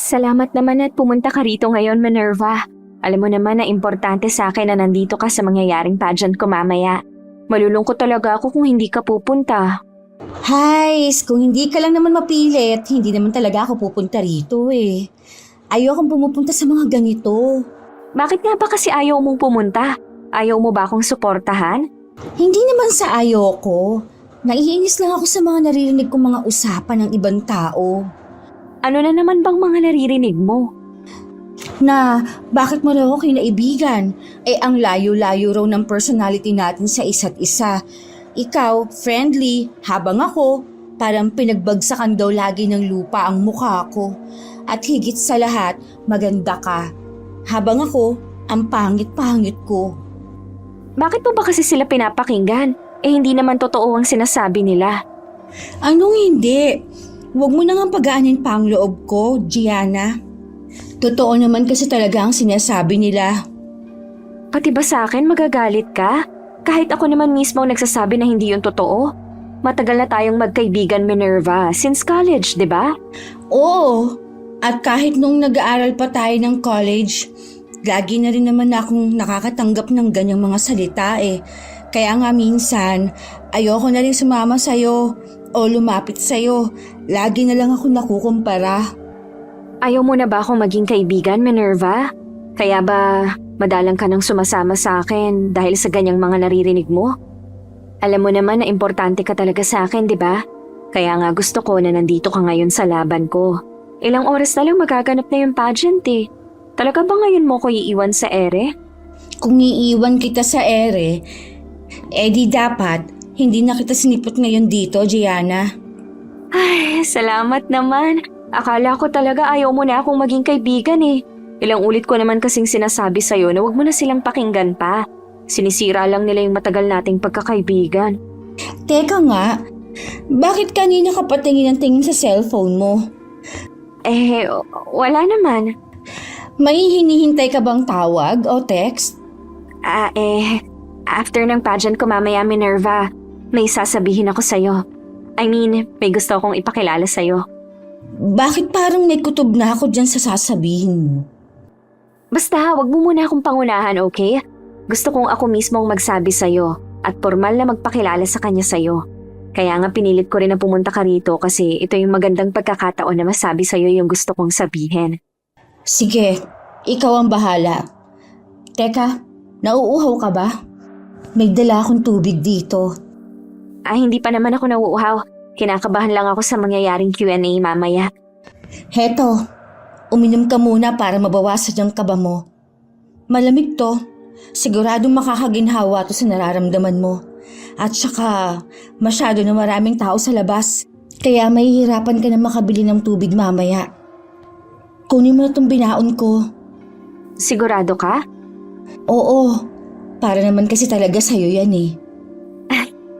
Salamat naman at pumunta ka rito ngayon, Minerva. Alam mo naman na importante sa akin na nandito ka sa mangyayaring pageant ko mamaya. Malulungkot talaga ako kung hindi ka pupunta. Hays, kung hindi ka lang naman mapilit, hindi naman talaga ako pupunta rito eh. Ayokong pumupunta sa mga ganito. Bakit nga ba kasi ayaw mong pumunta? Ayaw mo ba akong suportahan? Hindi naman sa ayoko. Naiinis lang ako sa mga naririnig kong mga usapan ng ibang tao. Ano na naman bang mga naririnig mo? Na bakit mo raw ako kinaibigan? Ang layo-layo raw ng personality natin sa isa't isa. Ikaw, friendly, habang ako, parang pinagbagsakan daw lagi ng lupa ang mukha ko. At higit sa lahat, maganda ka. Habang ako, ang pangit-pangit ko. Bakit mo ba kasi sila pinapakinggan? Hindi naman totoo ang sinasabi nila. Anong hindi? Huwag mo nang pagaanin pa ang loob ko, Gianna. Totoo naman kasi talaga ang sinasabi nila. Pati ba sa akin magagalit ka? Kahit ako naman mismo ang nagsasabi na hindi yun totoo. Matagal na tayong magkaibigan, Minerva, since college, di ba? Oo, at kahit nung nag-aaral pa tayo ng college, lagi na rin naman akong nakakatanggap ng ganyang mga salita eh. Kaya nga minsan, ayoko na rin sumama sa'yo o lumapit sa'yo. Lagi na lang ako nakukumpara. Ayaw mo na ba akong maging kaibigan, Minerva? Kaya ba madalang ka nang sumasama sa akin dahil sa ganyang mga naririnig mo? Alam mo naman na importante ka talaga sa akin, di ba? Kaya nga gusto ko na nandito ka ngayon sa laban ko. Ilang oras na lang magaganap na yung pageant eh. Talaga ba ngayon mo ko iiwan sa ere? Kung iiwan kita sa ere, di dapat hindi na kita sinipot ngayon dito, Gianna. Ay, salamat naman. Akala ko talaga ayaw mo na akong maging kaibigan eh. Ilang ulit ko naman kasing sinasabi sa'yo na wag mo na silang pakinggan pa. Sinisira lang nila yung matagal nating pagkakaibigan. Teka nga, bakit kanina ka patingin ng tingin sa cellphone mo? Wala naman. May hinihintay ka bang tawag o text? After ng pageant ko mamaya, Minerva, may sasabihin ako sa'yo. I mean, may gusto akong ipakilala sa'yo. Bakit parang may kutob na ako dyan sa sasabihin mo? Basta, wag mo muna akong pangunahan, okay? Gusto kong ako mismo ang magsabi sa'yo at formal na magpakilala sa kanya sa'yo. Kaya nga pinilit ko rin na pumunta ka rito kasi ito yung magandang pagkakataon na masabi sa'yo yung gusto kong sabihin. Sige, ikaw ang bahala. Teka, nauuhaw ka ba? May dala akong tubig dito. Hindi pa naman ako nauuhaw. Kinakabahan lang ako sa mangyayaring Q&A mamaya. Heto, uminom ka muna para mabawasan yung kaba mo. Malamig to. Siguradong makakaginhawa to sa nararamdaman mo. At saka, masyado na maraming tao sa labas. Kaya mahihirapan ka na makabili ng tubig mamaya. Kunin mo na itong binaon ko. Sigurado ka? Oo, para naman kasi talaga sa'yo yan eh.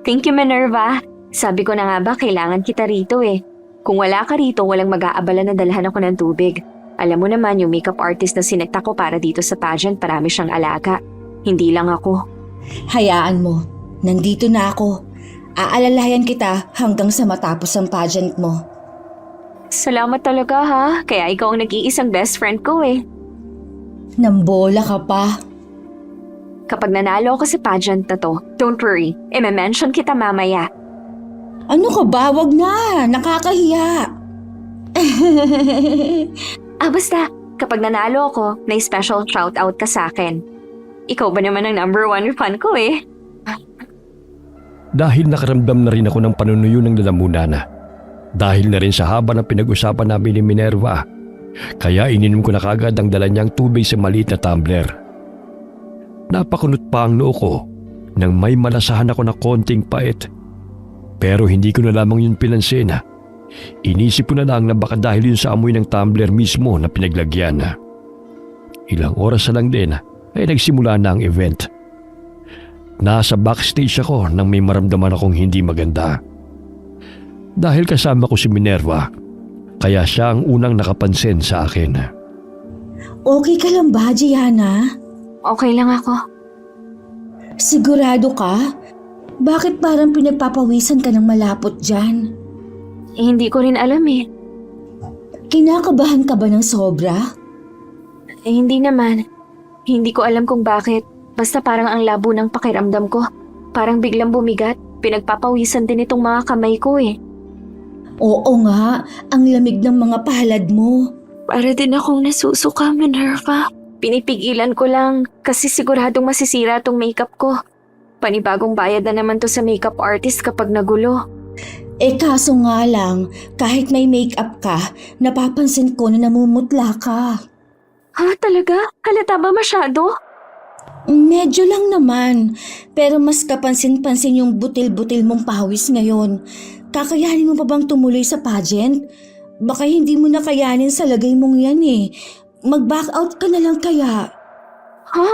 Thank you, Minerva. Sabi ko na nga ba, kailangan kita rito eh. Kung wala ka rito, walang mag-aabala na dalhan ako ng tubig. Alam mo naman, yung makeup artist na sinekta ko para dito sa pageant, parami siyang alaga. Hindi lang ako. Hayaan mo, nandito na ako. Aalalayan kita hanggang sa matapos ang pageant mo. Salamat talaga ha, kaya ikaw ang nag-iisang best friend ko eh. Nambola ka pa. Kapag nanalo ako sa pageant na to, don't worry, i-mention kita mamaya. Ano ka ba? Wag na, nakakahiya. Basta, kapag nanalo ako, may special shoutout ka sa akin. Ikaw ba naman ang #1 fan ko eh? Dahil nakaramdam na rin ako ng panunuyo ng lalamunan. Dahil na rin sa haba ng pinag-usapan namin ni Minerva, kaya ininom ko na kagad ang dala niyang tubig sa maliit na tumbler. Napakunot pa ang noo ko nang may malasahan ako na konting pait. Pero hindi ko na lamang yun pinansin. Inisip ko na lang na baka dahil yun sa amoy ng tumbler mismo na pinaglagyan. Ilang oras na lang din ay nagsimula na ang event. Nasa backstage ako nang may maramdaman akong hindi maganda. Dahil kasama ko si Minerva, kaya siya ang unang nakapansin sa akin. Okay ka lang ba, Gianna? Okay lang ako. Sigurado ka? Bakit parang pinagpapawisan ka ng malapot dyan? Hindi ko rin alam eh. Kinakabahan ka ba ng sobra? Hindi naman. Hindi ko alam kung bakit. Basta parang ang labo ng pakiramdam ko. Parang biglang bumigat. Pinagpapawisan din itong mga kamay ko eh. Oo nga, ang lamig ng mga palad mo. Para din akong nasusuka, Minerva. Pinipigilan ko lang kasi siguradong masisira tong makeup ko. Panibagong bayad na naman to sa makeup artist kapag nagulo. Kaso nga lang, kahit may makeup ka, napapansin ko na namumutla ka. Ha, talaga? Halata ba masyado? Medyo lang naman, pero mas kapansin-pansin yung butil-butil mong pawis ngayon. Kakayanin mo pa bang tumuloy sa pageant? Baka hindi mo na kayanin sa lagay mong yan eh. Mag-back out ka na lang kaya. Ha?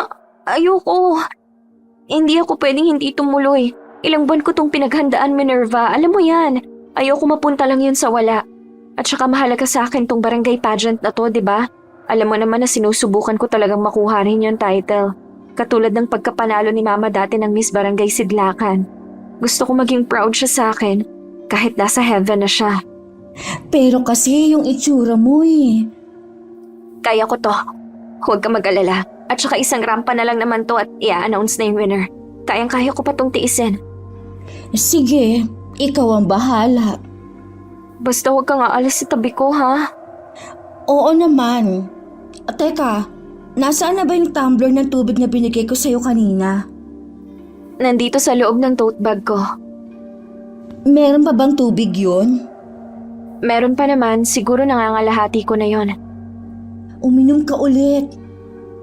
Ayoko. Hindi ako pwedeng hindi tumuloy. Ilang buwan ko tong pinaghandaan, Minerva. Alam mo yan. Ayoko mapunta lang yun sa wala. At saka mahalaga sa akin tong barangay pageant na to, di ba? Alam mo naman na sinusubukan ko talagang makuha rin yung title. Katulad ng pagkapanalo ni Mama dati ng Miss Barangay Sidlakan. Gusto ko maging proud siya sa akin kahit nasa heaven na siya. Pero kasi yung itsura mo eh. Kaya ko to. Huwag ka mag-alala. At saka isang rampa na lang naman to at i-announce na yung winner. Kayang-kaya ko pa tong tiisin. Sige, ikaw ang bahala. Basta huwag kang aalis sa tabi ko, ha? Oo naman. Teka, nasaan na ba yung tumbler ng tubig na binigay ko sa'yo kanina? Nandito sa loob ng tote bag ko. Meron pa bang tubig yun? Meron pa naman, siguro nangangalahati ko na yon. Uminom ka ulit.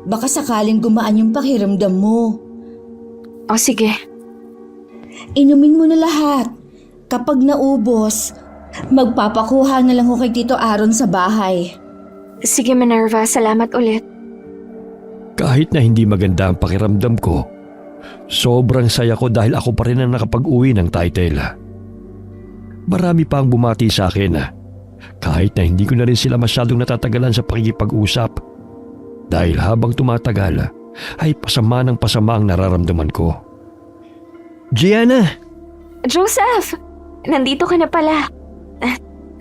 Baka sakaling gumaan yung pakiramdam mo. O sige, Inumin mo na lahat. Kapag naubos, magpapakuha na lang ko kay Tito Aaron sa bahay. sige Minerva, salamat ulit. Kahit na hindi maganda ang pakiramdam ko, sobrang saya ko dahil ako pa rin ang nakapag-uwi ng title. Marami pa ang bumati sa akin kahit na hindi ko na rin sila masyadong natatagalan sa pakikipag-usap. Dahil habang tumatagal ay pasama ng pasama ang nararamdaman ko. Gianna! Joseph! Nandito ka na pala.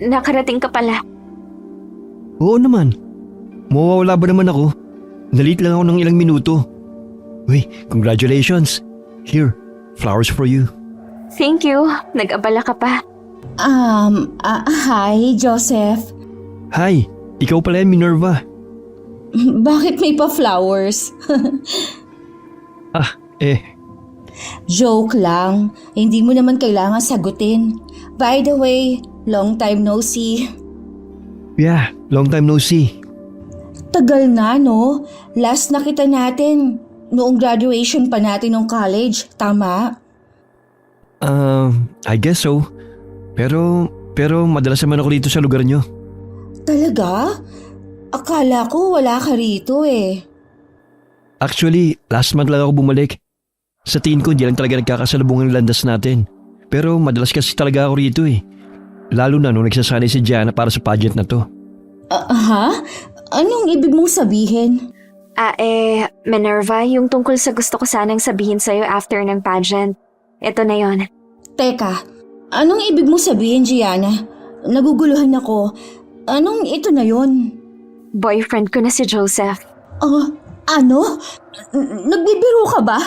Nakarating ka pala. Oo naman. Mawawala ba naman ako? Nalit lang ako ng ilang minuto. Uy, congratulations. Here, flowers for you. Thank you. Nag-abala ka pa. Hi, Joseph. Hi, ikaw pala yan, Minerva. Bakit may pa-flowers? Joke lang. Hindi mo naman kailangan sagutin. By the way, long time no see. Yeah, long time no see. Tagal na, no? Last nakita natin, noong graduation pa natin ng college, tama? I guess so. Pero madalas naman ako dito sa lugar nyo. Talaga? Akala ko wala ka rito eh. Actually, last month lang ako bumalik. Sa tingin ko, hindi lang talaga nagkakasalubong ang landas natin. Pero madalas kasi talaga ako rito eh. Lalo na nung nagsasanay si Gianna para sa pageant na to. Ha? Anong ibig mong sabihin? Minerva, yung tungkol sa gusto ko sanang sabihin sa'yo after ng pageant. Ito na yon. Teka, anong ibig mong sabihin, Gianna? Naguguluhan ako. Anong ito na yon? Boyfriend ko na si Joseph. Ano? Nagbibiro ka ba?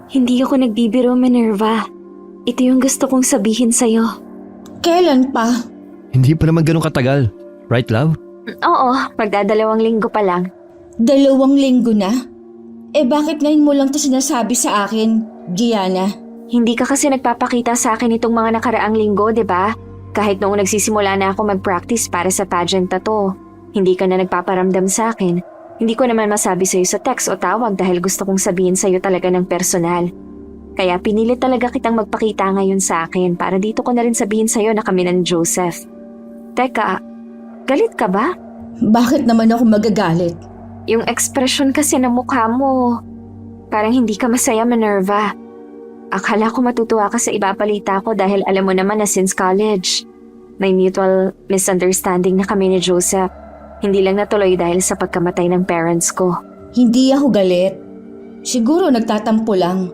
Hindi ako nagbibiro, Minerva. Ito yung gusto kong sabihin sa'yo. Kailan pa? Hindi pa naman ganun katagal. Right, love? Oo, magdadalawang linggo pa lang. 2 linggo na? Bakit ngayon mo lang to sinasabi sa akin, Gianna? Hindi ka kasi nagpapakita sa akin itong mga nakaraang linggo, di ba? Kahit noong nagsisimula na ako mag-practice para sa pageant na to. Hindi ka na nagpaparamdam sa akin. Hindi ko naman masabi sa'yo sa text o tawag dahil gusto kong sabihin sa'yo talaga ng personal. Kaya pinilit talaga kitang magpakita ngayon sa akin para dito ko na rin sabihin sa'yo na kami ng Joseph. Teka, galit ka ba? Bakit naman ako magagalit? Yung ekspresyon kasi ng mukha mo, parang hindi ka masaya, Minerva. Akala ko matutuwa ka sa ibabalita ko dahil alam mo naman na since college, may mutual misunderstanding na kami ni Joseph. Hindi lang natuloy dahil sa pagkamatay ng parents ko. Hindi ako galit. Siguro nagtatampo lang.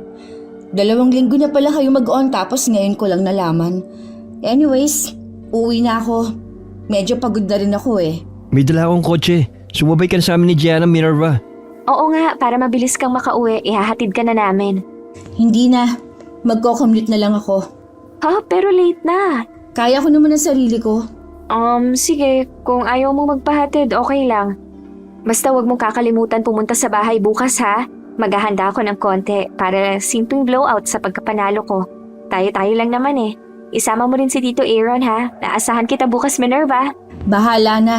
2 linggo na pala kayo mag-on tapos ngayon ko lang nalaman. Anyways, uwi na ako. Medyo pagod na rin ako eh. May dala akong kotse. Sumabay ka na sa amin ni Gianna, Minerva. Oo nga, para mabilis kang makauwi, ihahatid ka na namin. Hindi na. Magko-commute na lang ako. Ha? Pero late na. Kaya ko naman ang sarili ko. Sige. Kung ayaw mo magpahatid, okay lang. Basta wag mong kakalimutan pumunta sa bahay bukas ha. Maghahanda ako ng konti para simpleng blowout sa pagkapanalo ko. Tayo-tayo lang naman eh. Isama mo rin si Tito Aaron ha. Naasahan kita bukas, Minerva. Bahala na.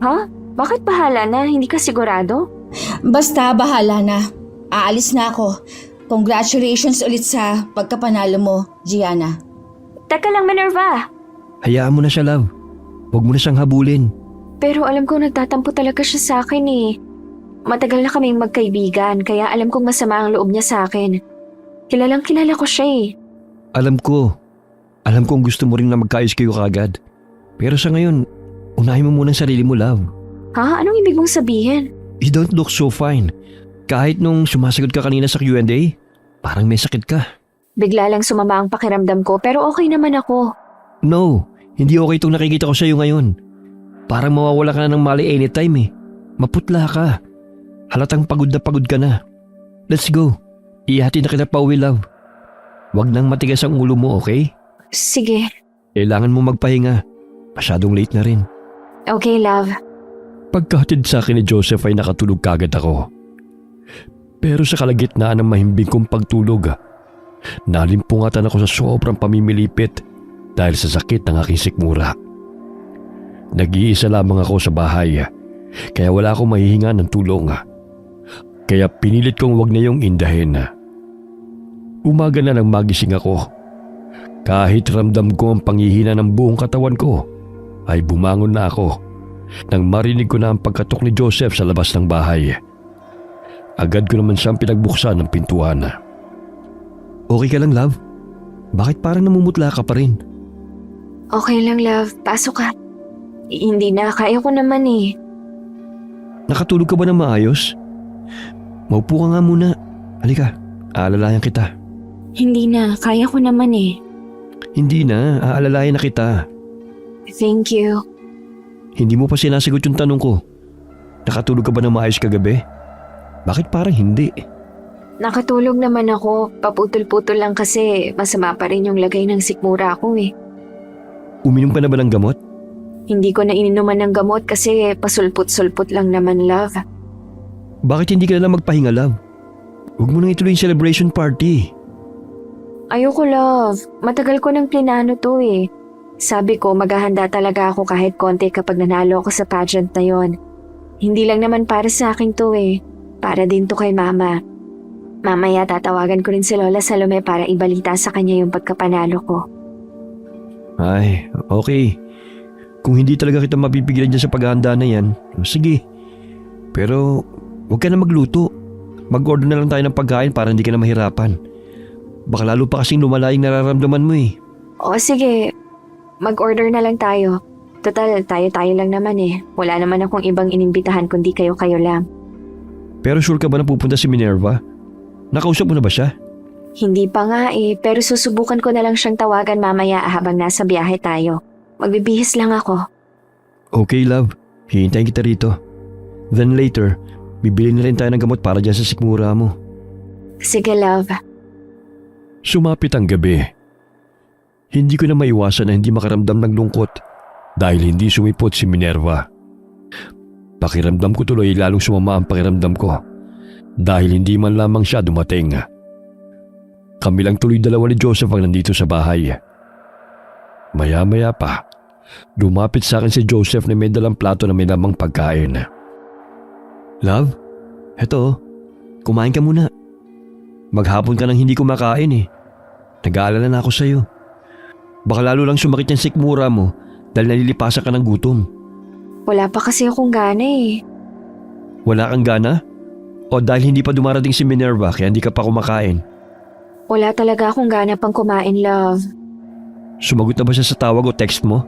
Ha? Bakit bahala na? Hindi ka sigurado? Basta bahala na. Aalis na ako. Congratulations ulit sa pagkapanalo mo, Gianna. Teka lang, Minerva. Hayaan mo na siya, love. Huwag mo na siyang habulin. Pero alam ko nagtatampo talaga siya sa akin eh. Matagal na kaming magkaibigan kaya alam kong masama ang loob niya sa akin. Kilalang kilala ko siya eh. Alam ko. Alam kong gusto mo rin na magkaayos kayo kagad. Pero sa ngayon, unahin mo muna ang sarili mo, love. Ha? Anong ibig mong sabihin? You don't look so fine. Kahit nung sumasagot ka kanina sa Q&A, parang may sakit ka. Bigla lang sumama ang pakiramdam ko pero okay naman ako. No, hindi okay itong nakikita ko sa'yo ngayon. Parang mawawala ka na ng mali anytime eh. Maputla ka. Halatang pagod ka na. Let's go. Ihati na kita pa uwi, love. Huwag nang matigas ang ulo mo, okay? Sige. Kailangan mo magpahinga. Masyadong late na rin. Okay, love. Pagkahatid sa akin ni Joseph ay nakatulog kagad ako. Pero sa kalagitnaan ng mahimbing kong pagtulog, nalimpungatan ako sa sobrang pamimilipit dahil sa sakit ng aking sikmura. Nag-iisa lamang ako sa bahay, kaya wala akong mahihinga ng tulong. Kaya pinilit kong wag na yung indahin. Umaga na nang magising ako. Kahit ramdam ko ang panghihina ng buong katawan ko, ay bumangon na ako nang marinig ko na ang pagkatok ni Joseph sa labas ng bahay. Agad ko naman siyang pinagbuksan ng pintuan. Okay ka lang, love? Bakit parang namumutla ka pa rin? Okay lang, love. Pasok ka. Hindi na. Kaya ko naman eh. Nakatulog ka ba na maayos? Maupo ka nga muna. Halika, aalalayan kita. Hindi na. Kaya ko naman eh. Hindi na, aalalayan na kita. Thank you. Hindi mo pa sinasagot yung tanong ko. Nakatulog ka ba na maayos kagabi? Bakit parang hindi? Nakatulog naman ako. Paputol-putol lang kasi masama pa rin yung lagay ng sikmura ko eh. Uminom ka na ba ng gamot? Hindi ko na ininuman ng gamot kasi pasulput-sulput lang naman, love. Bakit hindi ka na lang magpahinga, love? Huwag mo nang ituloy yung celebration party. Ayoko, love. Matagal ko nang plinano to eh. Sabi ko maghahanda talaga ako kahit konti kapag nanalo ako sa pageant na yon. Hindi lang naman para sa akin to eh. Para din to kay mama. Mamaya tatawagan ko rin si Lola Salome para ibalita sa kanya yung pagkapanalo ko. Ay, okay. Kung hindi talaga kita mapipigilan dyan sa paghahanda na yan, sige. Pero huwag ka na magluto. Mag-order na lang tayo ng pagkain para hindi ka na mahirapan. Baka lalo pa kasing lumala yung nararamdaman mo eh. O sige, mag-order na lang tayo. Total, tayo-tayo lang naman eh. Wala naman akong ibang inimbitahan kundi kayo-kayo lang. Pero sure ka ba na pupunta si Minerva? Nakausap mo na ba siya? Hindi pa nga eh, pero susubukan ko na lang siyang tawagan mamaya habang nasa biyahe tayo. Magbibihis lang ako. Okay, love. Hihintayin kita rito. Then later, bibili na rin tayo ng gamot para dyan sa sikmura mo. Sige, love. Sumapit ang gabi. Hindi ko na maiwasan na hindi makaramdam ng lungkot dahil hindi sumipot si Minerva. Pakiramdam ko tuloy lalong sumama ang pakiramdam ko dahil hindi man lamang siya dumating. Kami lang tuloy dalawa ni Joseph ang nandito sa bahay. Maya-maya pa, lumapit sa akin si Joseph na may dalang plato na may lamang pagkain. Love, eto, kumain ka muna. Maghapon ka nang hindi kumakain eh. Nag-aalala na ako sa'yo. Baka lalo lang sumakit yung sikmura mo dahil nalilipasan ka ng gutom. Wala pa kasi akong gana eh. Wala kang gana? O dahil hindi pa dumarating si Minerva kaya hindi ka pa kumakain? Wala talaga akong gana pang kumain, love. Sumagot na ba siya sa tawag o text mo?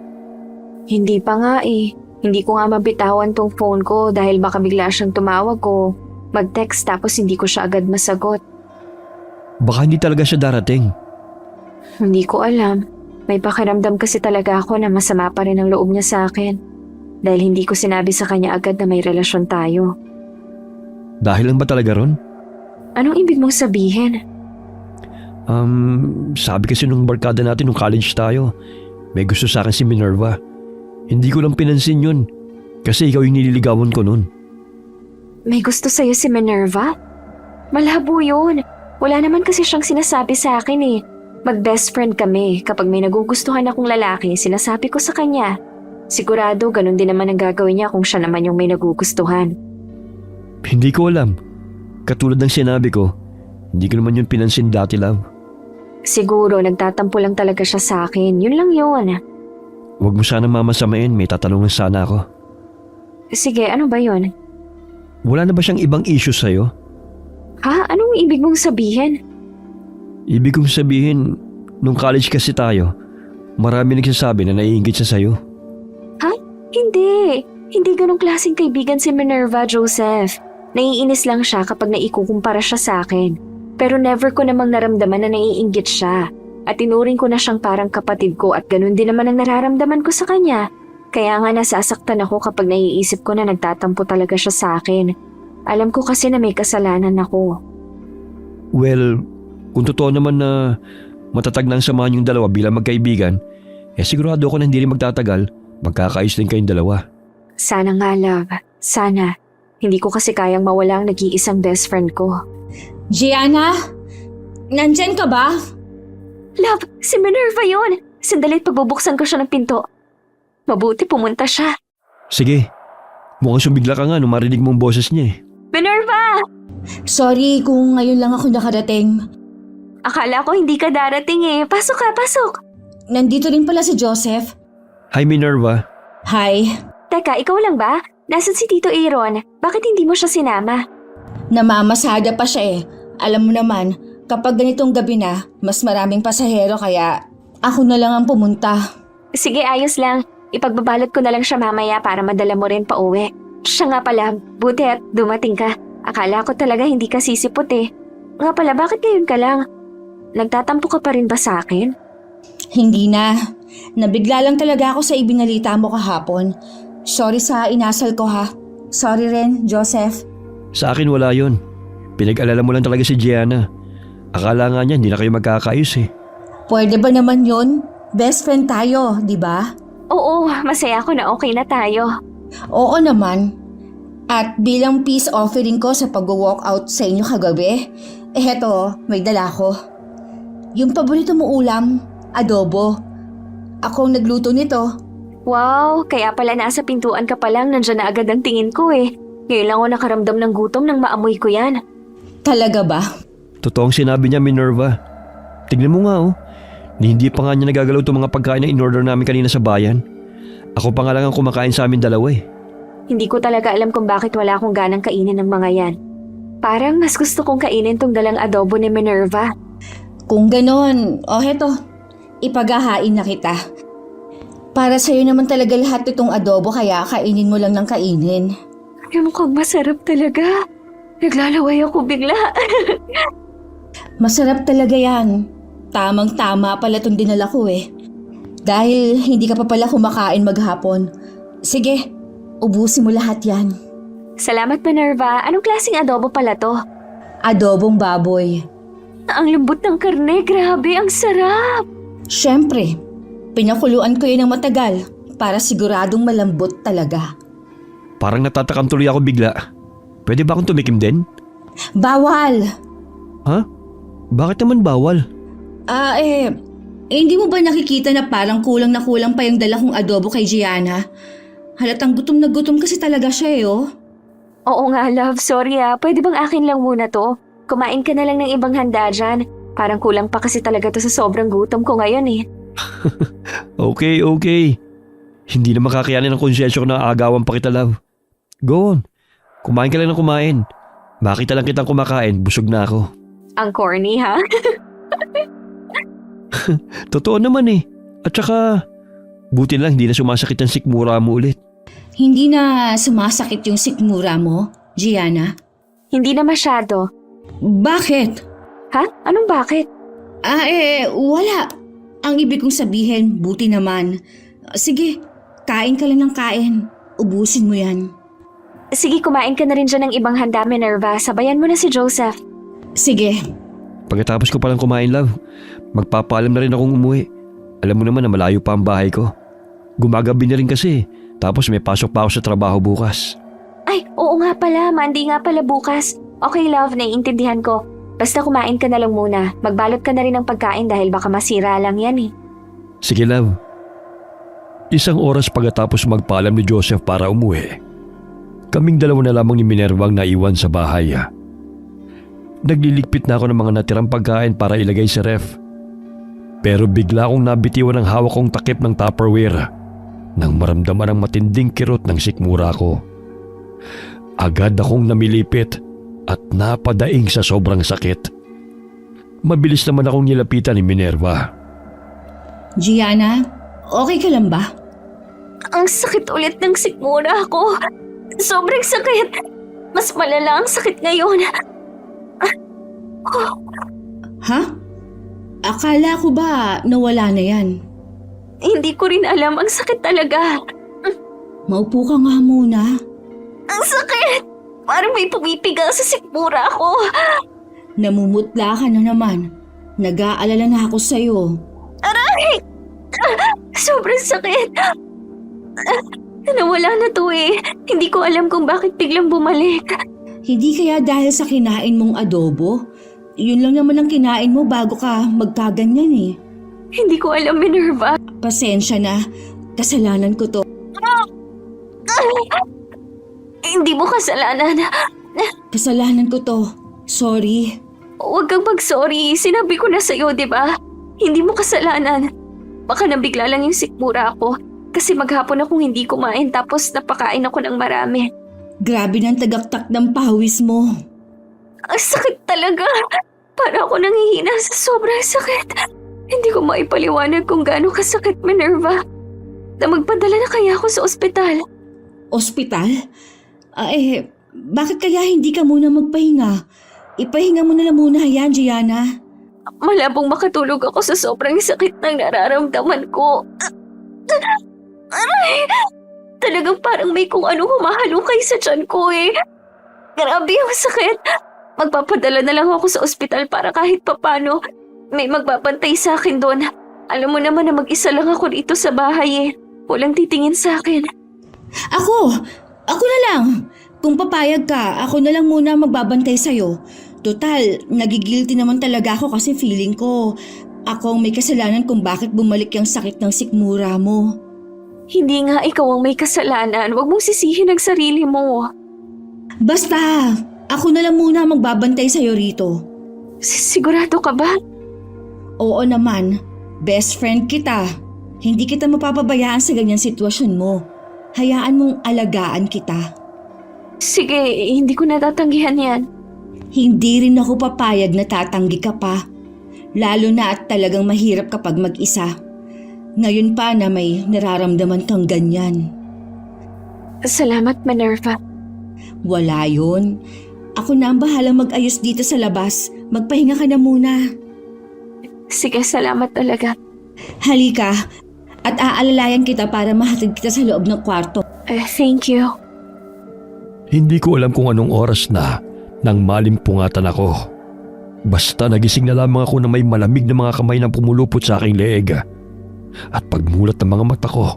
Hindi pa nga eh. Hindi ko nga mabitawan tong phone ko dahil baka bigla siyang tumawag ko. Mag-text tapos hindi ko siya agad masagot. Baka hindi talaga siya darating. Hindi ko alam. May pakiramdam kasi talaga ako na masama pa rin ang loob niya sa akin. Dahil hindi ko sinabi sa kanya agad na may relasyon tayo. Dahil lang ba talaga ron? Anong ibig mong sabihin? Sabi kasi nung barkada natin nung college tayo, may gusto sa akin si Minerva. Hindi ko lang pinansin yun. Kasi ikaw yung nililigawan ko nun. May gusto sa'yo si Minerva? Malabo yun. Wala naman kasi siyang sinasabi sa akin eh. Mag-best friend kami. Kapag may nagugustuhan akong lalaki, sinasabi ko sa kanya. Sigurado, ganun din naman ang gagawin niya kung siya naman yung may nagugustuhan. Hindi ko alam. Katulad ng sinabi ko, hindi ko naman yun pinansin dati, love. Siguro, nagtatampo lang talaga siya sa akin. Yun lang yun. Huwag mo sana mamasamain, may tatanungan sana ako. Sige, ano ba yun? Wala na ba siyang ibang issue sa'yo? Ha? Anong ibig mong sabihin? Ibig kong sabihin, nung college kasi tayo, marami nagsasabi na naiinggit siya sa'yo. Ha? Hindi. Hindi ganong klaseng kaibigan si Minerva, Joseph. Naiinis lang siya kapag naikukumpara siya sa akin. Pero never ko namang naramdaman na naiinggit siya. At tinuring ko na siyang parang kapatid ko at ganun din naman ang nararamdaman ko sa kanya. Kaya nga nasasaktan ako kapag naiisip ko na nagtatampo talaga siya sa akin. Alam ko kasi na may kasalanan ako. Well, kung totoo naman na matatag na ang samahan yung dalawa bilang magkaibigan, sigurado ako na hindi rin magtatagal, magkakaayos din kayong dalawa. Sana nga, love. Sana. Hindi ko kasi kayang mawala ang nag-iisang best friend ko. Gianna? Nandyan ka ba? Love, si Minerva yun! Sandalit pagbubuksan ko siya ng pinto. Mabuti pumunta siya. Sige, mukhang sumigla ka nga nung marinig mong boses niya eh. Minerva! Sorry kung ngayon lang ako nakarating. Akala ko hindi ka darating eh. Pasok ka, pasok! Nandito rin pala si Joseph. Hi Minerva. Hi. Teka, ikaw lang ba? Nasaan si Tito Aaron? Bakit hindi mo siya sinama? Namamasada pa siya eh. Alam mo naman, kapag ganitong gabi na, mas maraming pasahero kaya ako na lang ang pumunta. Sige, ayos lang. Ipagbabalot ko na lang siya mamaya para madala mo rin pa uwi. Siya nga pala, buti at dumating ka. Akala ko talaga hindi ka sisipot eh. Nga pala, bakit ngayon ka lang? Nagtatampo ka pa rin ba sa akin? Hindi na. Nabigla lang talaga ako sa ibinalita mo kahapon. Sorry sa inasal ko ha. Sorry rin, Joseph. Sa akin wala yon. Pinag-alala mo lang talaga si Gianna. Akala nga niya hindi na kayo magkakaayos eh. Pwede ba naman yun? Best friend tayo, di ba? Oo, masaya ako na okay na tayo. Oo naman. At bilang peace offering ko sa pag-walk out sa inyo kagabi, heto, may dala ko. Yung paborito mo ulam, adobo. Ako ang nagluto nito. Wow, kaya pala nasa pintuan ka pa lang, nandyan na agad ang tingin ko eh. Ngayon lang ako nakaramdam ng gutom nang maamoy ko yan. Talaga ba? Totoong sinabi niya Minerva. Tignan mo nga oh. Hindi pa nga niya nagagalaw itong mga pagkain na in-order namin kanina sa bayan. Ako pa nga lang ang kumakain sa amin dalawa eh. Hindi ko talaga alam kung bakit wala akong ganang kainin ng mga yan. Parang mas gusto kong kainin tong dalang adobo ni Minerva. Kung ganon, heto, ipaghahain na kita. Para sa'yo naman talaga lahat itong adobo kaya kainin mo lang ng kainin. Ay, mukhang masarap talaga. Naglalaway ako bigla. Masarap talaga yan. Tamang-tama pala itong dinala ko eh. Dahil hindi ka pa pala kumakain maghapon. Sige, ubusin mo lahat yan. Salamat, Minerva. Anong klaseng adobo pala to? Adobong baboy. Ang lambot ng karne. Grabe, ang sarap. Siyempre, pinakuluan ko yun ng matagal para siguradong malambot talaga. Parang natatakam tuloy ako bigla. Pwede ba akong tumikim din? Bawal! Ha? Bakit naman bawal? Hindi mo ba nakikita na parang kulang na kulang pa yung dala kong adobo kay Gianna? Halatang gutom na gutom kasi talaga siya eh oh. Oo nga, love. Sorry ah. Pwede bang akin lang muna to? Kumain ka na lang ng ibang handa dyan. Parang kulang pa kasi talaga to sa sobrang gutom ko ngayon eh. Okay. Hindi na makakayanin ng konsyensya ko na agawan pa kita, love. Go on. Kumain ka lang ng kumain. Makita lang kitang kumakain, busog na ako. Ang corny ha? Totoo naman eh. At saka, buti lang hindi na sumasakit ang sikmura mo ulit. Hindi na sumasakit yung sikmura mo, Gianna? Hindi na masyado. Bakit? Ha? Anong bakit? Wala. Ang ibig kong sabihin, buti naman. Sige, kain ka lang ng kain. ubusin mo yan. Sige, kumain ka na rin dyan ng ibang handa, Minerva. Sabayan mo na si Joseph. Sige, Pagkatapos ko palang kumain, love, magpapaalam na rin akong umuwi. Alam mo naman na malayo pa ang bahay ko. Gumagabi na rin kasi, tapos may pasok pa ako sa trabaho bukas. Ay, oo nga pala. Monday nga pala bukas. Okay, love. Naiintindihan ko. Basta kumain ka na lang muna. Magbalot ka na rin ng pagkain dahil baka masira lang yan eh. Sige, love. Isang oras pagkatapos magpaalam ni Joseph para umuwi, kaming dalawa na lamang ni Minerva ang naiwan sa bahay. Nagliligpit na ako ng mga natirang pagkain para ilagay sa ref. Pero bigla akong nabitiwan ang hawak kong takip ng Tupperware nang maramdaman ang matinding kirot ng sikmura ko. Agad akong namilipit at napadaing sa sobrang sakit. Mabilis naman akong nilapitan ni Minerva. Gianna, okay ka lang ba? Ang sakit ulit ng sikmura ko. Sobrang sakit. Mas malala ang sakit ngayon. Ha? Akala ko ba nawala na yan? Hindi ko rin alam. Ang sakit talaga. Maupo ka nga muna. Ang sakit! Parang may pumipiga sa sikmura ko. Namumutla ka na naman. Nag-aalala na ako sa'yo. Aray! Sobrang sakit. Nawala na to eh. Hindi ko alam kung bakit biglang bumalik. Hindi kaya dahil sa kinain mong adobo? Yun lang naman ang kinain mo bago ka magkaganyan eh. Hindi ko alam, Minerva. Pasensya na. Kasalanan ko to. Hindi mo kasalanan. Kasalanan ko to. Sorry. Huwag kang mag-sorry. Sinabi ko na sa'yo, di ba? Hindi mo kasalanan. Baka nabigla lang yung sikmura ko. Kasi maghapon akong hindi kumain tapos napakain ako ng marami. Grabe ng tagaktak ng pawis mo. Ang sakit talaga. Para ako nanghihina sa sobrang sakit. Hindi ko maipaliwanag kung gaano kasakit, Minerva. Na magpadala na kaya ako sa ospital. Ospital? Bakit kaya hindi ka muna magpahinga? Ipahinga mo na lang muna yan, Gianna. Malabong makatulog ako sa sobrang sakit ng nararamdaman ko. Aray! Talagang parang may kung ano humahalukay sa tiyan ko eh. Grabe yung sakit. Magpapadala na lang ako sa ospital para kahit papano may magbabantay sa akin doon. Alam mo naman na mag-isa lang ako dito sa bahay eh. Walang titingin sa akin. Ako na lang. Kung papayag ka, ako na lang muna magbabantay sa'yo. Total, nagigilty naman talaga ako kasi feeling ko ako ang may kasalanan kung bakit bumalik yung sakit ng sikmura mo. Hindi nga ikaw ang may kasalanan. Huwag mong sisihin ang sarili mo. Basta, ako na lang muna magbabantay sa'yo rito. Sigurado ka ba? Oo naman, best friend kita. Hindi kita mapapabayaan sa ganyang sitwasyon mo. Hayaan mong alagaan kita. Sige, hindi ko natatanggihan yan. Hindi rin ako papayag na tatanggi ka pa. Lalo na at talagang mahirap kapag mag-isa. Ngayon pa na may nararamdaman kang ganyan. Salamat, Minerva. Wala yun. Ako na ang bahalang mag-ayos dito sa labas. Magpahinga ka na muna. Sige, salamat talaga. Halika at aalalayan kita para mahatid kita sa loob ng kwarto. Thank you. Hindi ko alam kung anong oras na nang malimpungatan ako. Basta nagising na lamang ako na may malamig na mga kamay na pumulupot sa aking leeg. At pagmulat ng mga mata ko,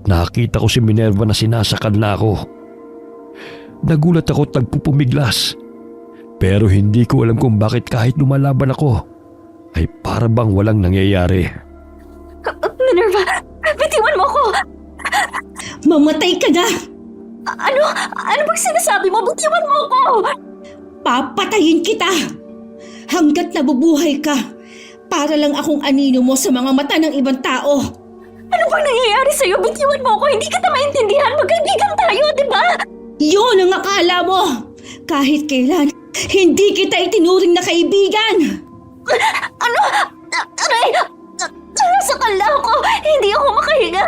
nakita ko si Minerva na sinasakal na ako. Nagulat ako at nagpupumiglas. Pero hindi ko alam kung bakit kahit lumalaban ako, ay para bang walang nangyayari. Minerva, bitiwan mo ko! Mamatay ka na! Ano bang sinasabi mo? Bitiwan mo ko! Papatayin kita! Hanggat nabubuhay ka, para lang akong anino mo sa mga mata ng ibang tao. Ano bang nangyayari sa'yo? Bitiwan mo ko! Hindi kita maintindihan! Magkaibigan tayo, di ba? Yun ang akala mo! Kahit kailan, hindi kita itinuring na kaibigan! Ano? Aray! Nasakal na ako! Hindi ako makahinga!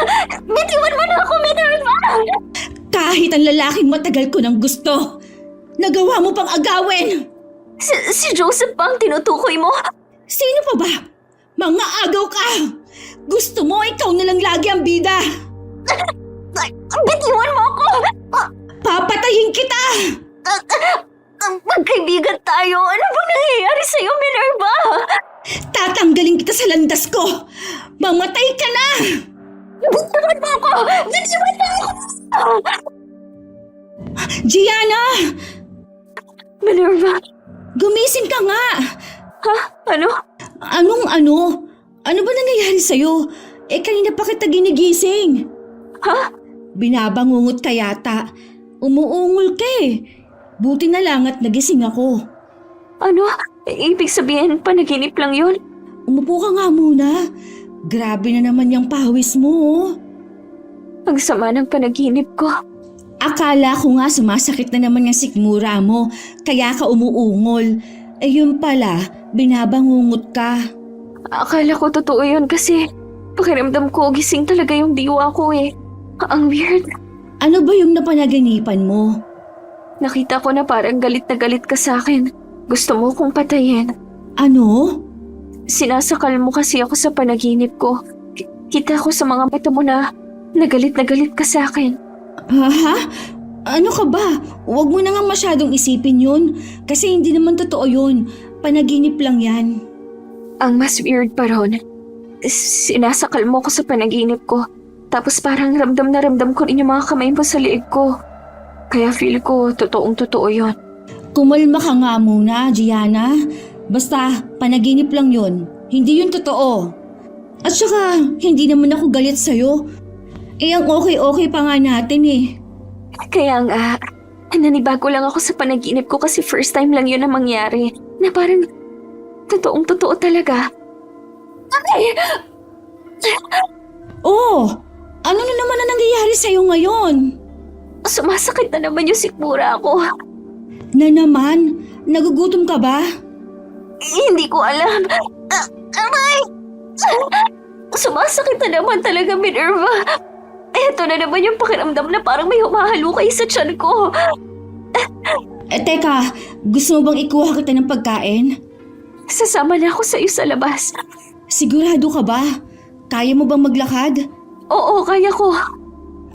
Bitiwan mo na ako, Minerva! Kahit ang lalaking matagal ko nang gusto, nagawa mo pang agawin! Si Joseph ba ang tinutukoy mo? Sino pa ba? Mga agaw ka! Gusto mo ikaw na lang lagi ang bida! Bitiwan mo ako! Papatayin kita! Magkaibigan tayo. Ano bang nangyayari sa'yo, Minerva? Tatanggalin kita sa landas ko! Mamatay ka na! Bitiwan mo ako! Bitiwan mo ako! Gianna! Minerva? Gumising ka nga! Ha? Ano? Anong ano? Ano ba nangyayari sa'yo? Kanina pa kita ginigising. Ha? Binabangungot ka yata. Umuungol ka eh. Buti na lang at nagising ako. Ano? Ibig sabihin, panaginip lang yun? Umupo ka nga muna. Grabe na naman yung pawis mo. Oh. Ang sama ng panaginip ko. Akala ko nga sumasakit na naman yung sikmura mo, kaya ka umuungol. Yun pala, binabangungot ka. Akala ko totoo yun kasi pakiramdam ko gising talaga yung diwa ko eh. Ang weird. Ano ba yung napanaginipan mo? Nakita ko na parang galit na galit ka sa akin. Gusto mo kong patayin. Ano? Sinasakal mo kasi ako sa panaginip ko. Kita ko sa mga mata mo na galit ka sa akin. Ha? Ano ka ba? Huwag mo na nga masyadong isipin yun. Kasi hindi naman totoo yun. Panaginip lang yan. Ang mas weird pa ron, sinasakal mo ko sa panaginip ko. Tapos parang ramdam na ramdam ko rin yung mga kamay mo sa liig ko. Kaya feel ko totoong totoo yun. Kumalma ka nga muna, Gianna. Basta, panaginip lang yun. Hindi yun totoo. At saka, hindi naman ako galit sa'yo. Ang okay-okay pa nga natin eh. Kaya nga, nanibago lang ako sa panaginip ko kasi first time lang yun na mangyari. Na parang totoong totoo talaga. Ay! Oh, ano na naman ang nangyayari sa'yo ngayon? Sumasakit na naman yung sikmura ko. Na naman? Nagugutom ka ba? Hindi ko alam. Aray! Sumasakit na naman talaga, Minerva. Eto na naman yung pakiramdam na parang may humahalo kayo sa tiyan ko. Teka, gusto mo bang ikuha kita ng pagkain? Sasama na ako sa iyo sa labas. Sigurado ka ba? Kaya mo bang maglakad? Oo, kaya ko.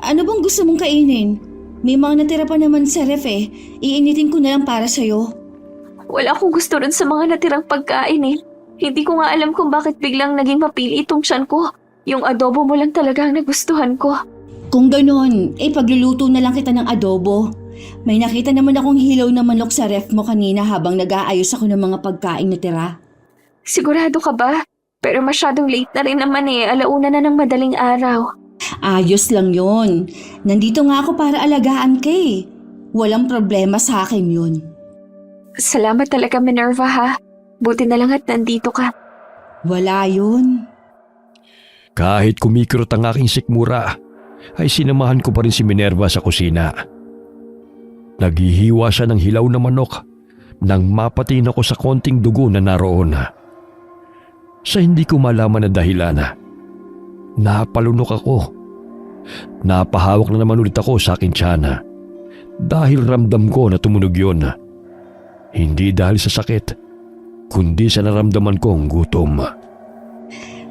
Ano bang gusto mong kainin? May mga natira pa naman sa ref eh. Iinitin ko na lang para sa'yo. Wala akong gusto rin sa mga natirang pagkain eh. Hindi ko nga alam kung bakit biglang naging mapili itong tiyan ko. Yung adobo mo lang talaga ang nagustuhan ko. Kung ganon, pagluluto na lang kita ng adobo. May nakita naman akong hilaw na manok sa ref mo kanina habang nag-aayos ako ng mga pagkain na tira. Sigurado ka ba? Pero masyadong late na rin naman eh. Alauna na ng madaling araw. Ayos lang yon. Nandito nga ako para alagaan ka eh. Walang problema sa akin yun. Salamat talaga, Minerva ha. Buti na lang at nandito ka. Wala yun. Kahit kumikirot ang aking sikmura, ay sinamahan ko pa rin si Minerva sa kusina. Naghihiwa siya ng hilaw na manok nang mapatin ako sa konting dugo na naroon. Sa hindi ko malaman na dahilan, napalunok ako. Napahawak na naman ulit ako sa aking tiyan dahil ramdam ko na tumunog yun. Hindi dahil sa sakit, kundi sa naramdaman kong gutom.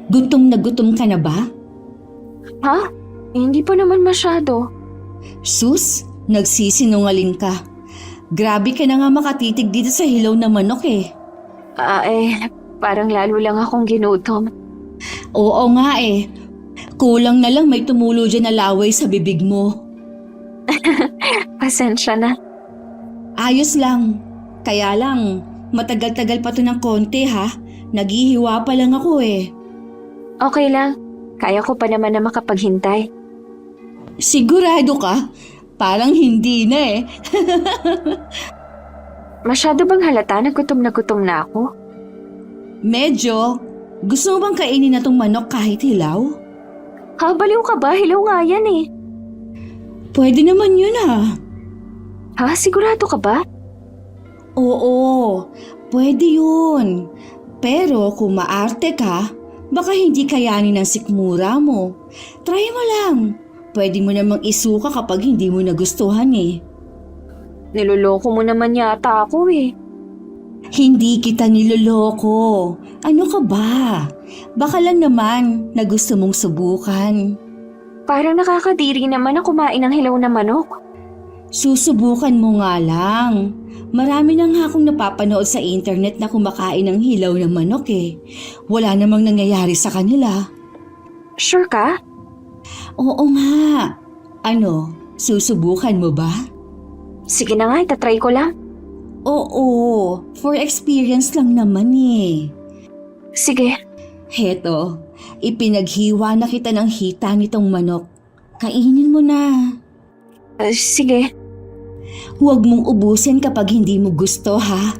Gutom na gutom ka na ba? Ha? Hindi pa naman masyado. Sus, nagsisinungaling ka. Grabe ka na nga makatitig dito sa hilaw na manok eh. Parang lalo lang akong ginutom. Oo nga eh. Kulang na lang may tumulo dyan na laway sa bibig mo. Pasensya na. Ayos lang. Kaya lang, matagal-tagal pa to ng konti ha. Naghihiwa pa lang ako eh. Okay lang. Kaya ko pa naman na makapaghintay. Sigurado ka? Parang hindi na eh. Masyado bang halata na gutom na ako? Medyo. Gusto mo bang kainin na tong manok kahit hilaw? Ha, baliw ka ba? Hilaw nga yan eh. Pwede naman yun ah. Ha, sigurado ka ba? Oo, pwede yun. Pero kung maarte ka, baka hindi kayanin ng sikmura mo. Try mo lang. Pwede mo namang isuka kapag hindi mo nagustuhan eh. Niloloko mo naman yata ako eh. Hindi kita niloloko. Ano ka ba? Baka lang naman na gusto mong subukan. Parang nakakadiri naman na kumain ng hilaw na manok. Susubukan mo nga lang. Marami na nga akong napapanood sa internet na kumakain ng hilaw na manok eh. Wala namang nangyayari sa kanila. Sure ka? Oo nga. Ano, susubukan mo ba? Sige na nga, itatry ko lang. Oo, for experience lang naman eh. Sige. Heto, ipinaghiwa na kita ng hita nitong manok. Kainin mo na. Sige. Huwag mong ubusin kapag hindi mo gusto, ha?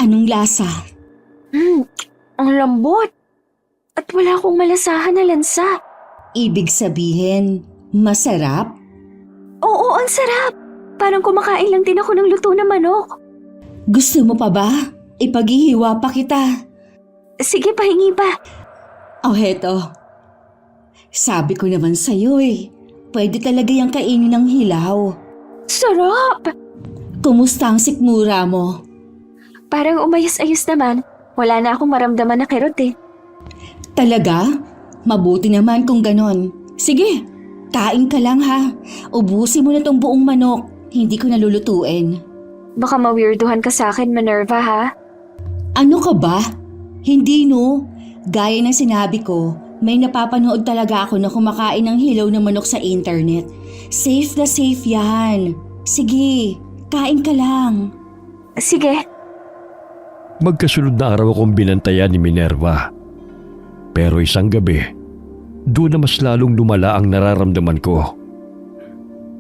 Anong lasa? Ang lambot. At wala akong malasahan na lansa. Ibig sabihin, masarap? Oo, ang sarap. Parang kumakain lang din ako ng luto na manok. Gusto mo pa ba? Ipaghihiwa pa kita. Sige, pahingi pa. Oh, heto. Sabi ko naman sa'yo eh. Pwede talaga yung kainin ng hilaw. Sarap! Kumusta ang sikmura mo? Parang umayos-ayos naman. Wala na akong maramdaman na kirot eh. Talaga? Mabuti naman kung ganon. Sige, kain ka lang ha. Ubusin mo na tong buong manok. Hindi ko nalulutuin. Baka ma-weirduhan ka sa akin, Minerva, ha? Ano ka ba? Hindi no. Gaya ng sinabi ko, may napapanood talaga ako na kumakain ng hilaw na manok sa internet. Safe na safe yan. Sige, kain ka lang. Sige. Magkasunod na araw akong binantayan ni Minerva. Pero isang gabi, doon na mas lalong lumala ang nararamdaman ko.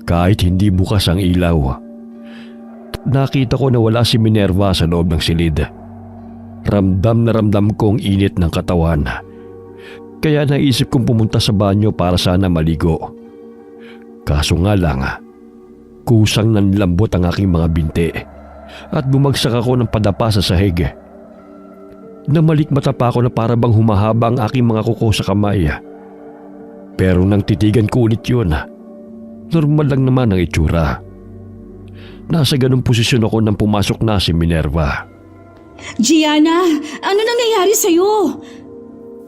Kahit hindi bukas ang ilaw, nakita ko na wala si Minerva sa loob ng silid. Ramdam na ramdam ko ang init ng katawan. Kaya naisip kong pumunta sa banyo para sana maligo. Kaso nga lang, kusang nanlambot ang aking mga binti at bumagsak ako ng padapa sa sahig. Namalikmata pa ako na para bang humahaba ang aking mga kuko sa kamay. Pero nang titigan ko ulit yun, normal lang naman ang itsura. Nasa ganung posisyon ako nang pumasok na si Minerva. Gianna, ano nangyayari sa'yo?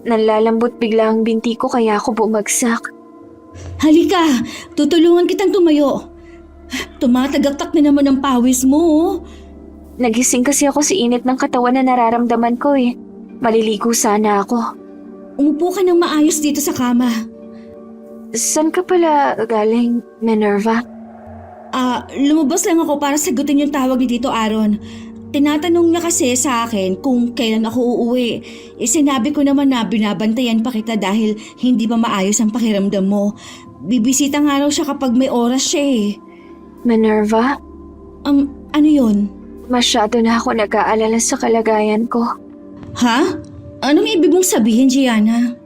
Nanlalambot bigla ang binti ko kaya ako bumagsak. Halika, tutulungan kitang tumayo. Tumatagaktak na naman ang pawis mo. Oh. Nagising kasi ako sa init ng katawan na nararamdaman ko eh. Maliligo sana ako. Umupo ka ng maayos dito sa kama. Saan ka pala galing, Minerva? Lumabas lang ako para sagutin yung tawag ni Tito Aaron. Tinatanong niya kasi sa akin kung kailan ako uuwi. Sinabi ko naman na binabantayan pa kita dahil hindi pa maayos ang pakiramdam mo. Bibisita nga raw siya kapag may oras siya eh. Minerva? Ano yun? Masyado na ako nag-aalala sa kalagayan ko. Ha? Anong ibig mong sabihin, Gianna?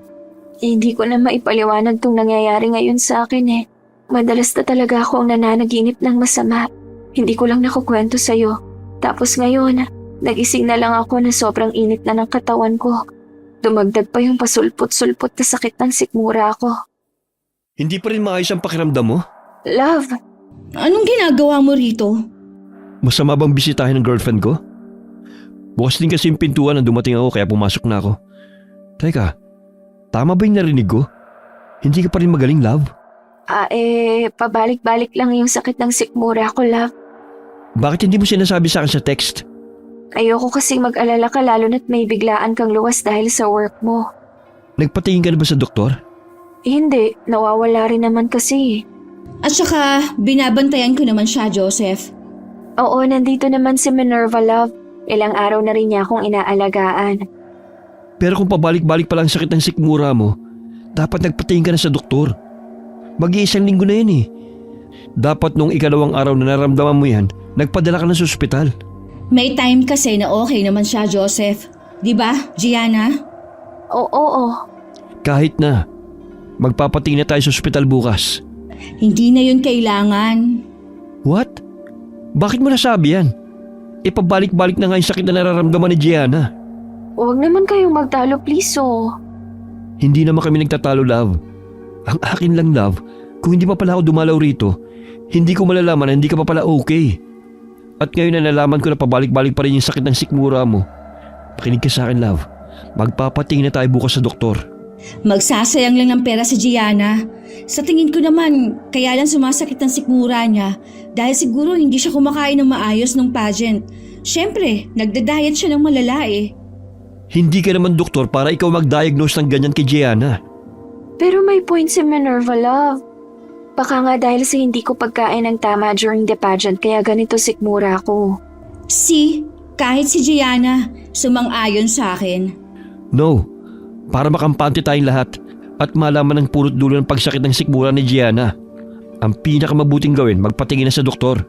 Hindi ko na maipaliwanag tong nangyayari ngayon sa akin eh. Madalas na talaga ako ang nananaginip ng masama. Hindi ko lang nakukwento sa'yo. Tapos ngayon, nagising na lang ako na sobrang init na ng katawan ko. Dumagdag pa yung pasulpot-sulpot na sakit ng sikmura ko. Hindi pa rin maayos ang pakiramdam mo? Love, Anong ginagawa mo rito? Masama bang bisitahin ng girlfriend ko? Bukas din kasi yung pintuan nang dumating ako kaya pumasok na ako. Teka, tama ba yung narinig ko? Hindi ka pa rin magaling, love? pabalik-balik lang yung sakit ng sikmura ko, love. Bakit hindi mo sinasabi sa akin sa text? Ayoko kasing mag-alala ka lalo na't may biglaan kang luwas dahil sa work mo. Nagpatingin ka na ba sa doktor? Hindi, nawawala rin naman kasi. At saka, binabantayan ko naman siya, Joseph. Oo, nandito naman si Minerva, love. Ilang araw na rin niya akong inaalagaan. Pero kung pabalik-balik pa lang sakit ng sikmura mo, dapat nagpatingin ka na sa doktor. Mag-iisang linggo na yan eh. Dapat nung ikalawang araw na naramdaman mo yan, nagpadala ka na sa ospital. May time kasi na okay naman siya, Joseph. Di ba, Gianna? Oo. Kahit na. Magpapatingin na tayo sa ospital bukas. Hindi na yun kailangan. What? Bakit mo nasabi yan? Ipabalik-balik na nga yung sakit na nararamdaman ni Gianna. Huwag naman kayong magtalo, please, oh. Hindi naman kami nagtatalo, love. Ang akin lang, love, kung hindi pa pala ako dumalaw rito, hindi ko malalaman na hindi ka pa pala okay. At ngayon na nalaman ko na pabalik-balik pa rin yung sakit ng sikmura mo. Pakinig ka sa akin, love. Magpapatingin na tayo bukas sa doktor. Magsasayang lang ng pera si Gianna. Sa tingin ko naman, kaya lang sumasakit ang sikmura niya dahil siguro hindi siya kumakain ng maayos ng pageant. Siyempre, nagda-diet siya ng malala eh. Hindi ka naman doktor para ikaw mag-diagnose ng ganyan kay Gianna. Pero may point si Minerva, love. Baka nga dahil sa hindi ko pagkain ng tama during the pageant kaya ganito sikmura ko. Kahit si Gianna, sumang-ayon sa akin. No, para makampante tayong lahat at malaman ang purot dulo ng pagsakit ng sikmura ni Gianna. Ang pinakamabuting gawin, magpatingin na sa doktor.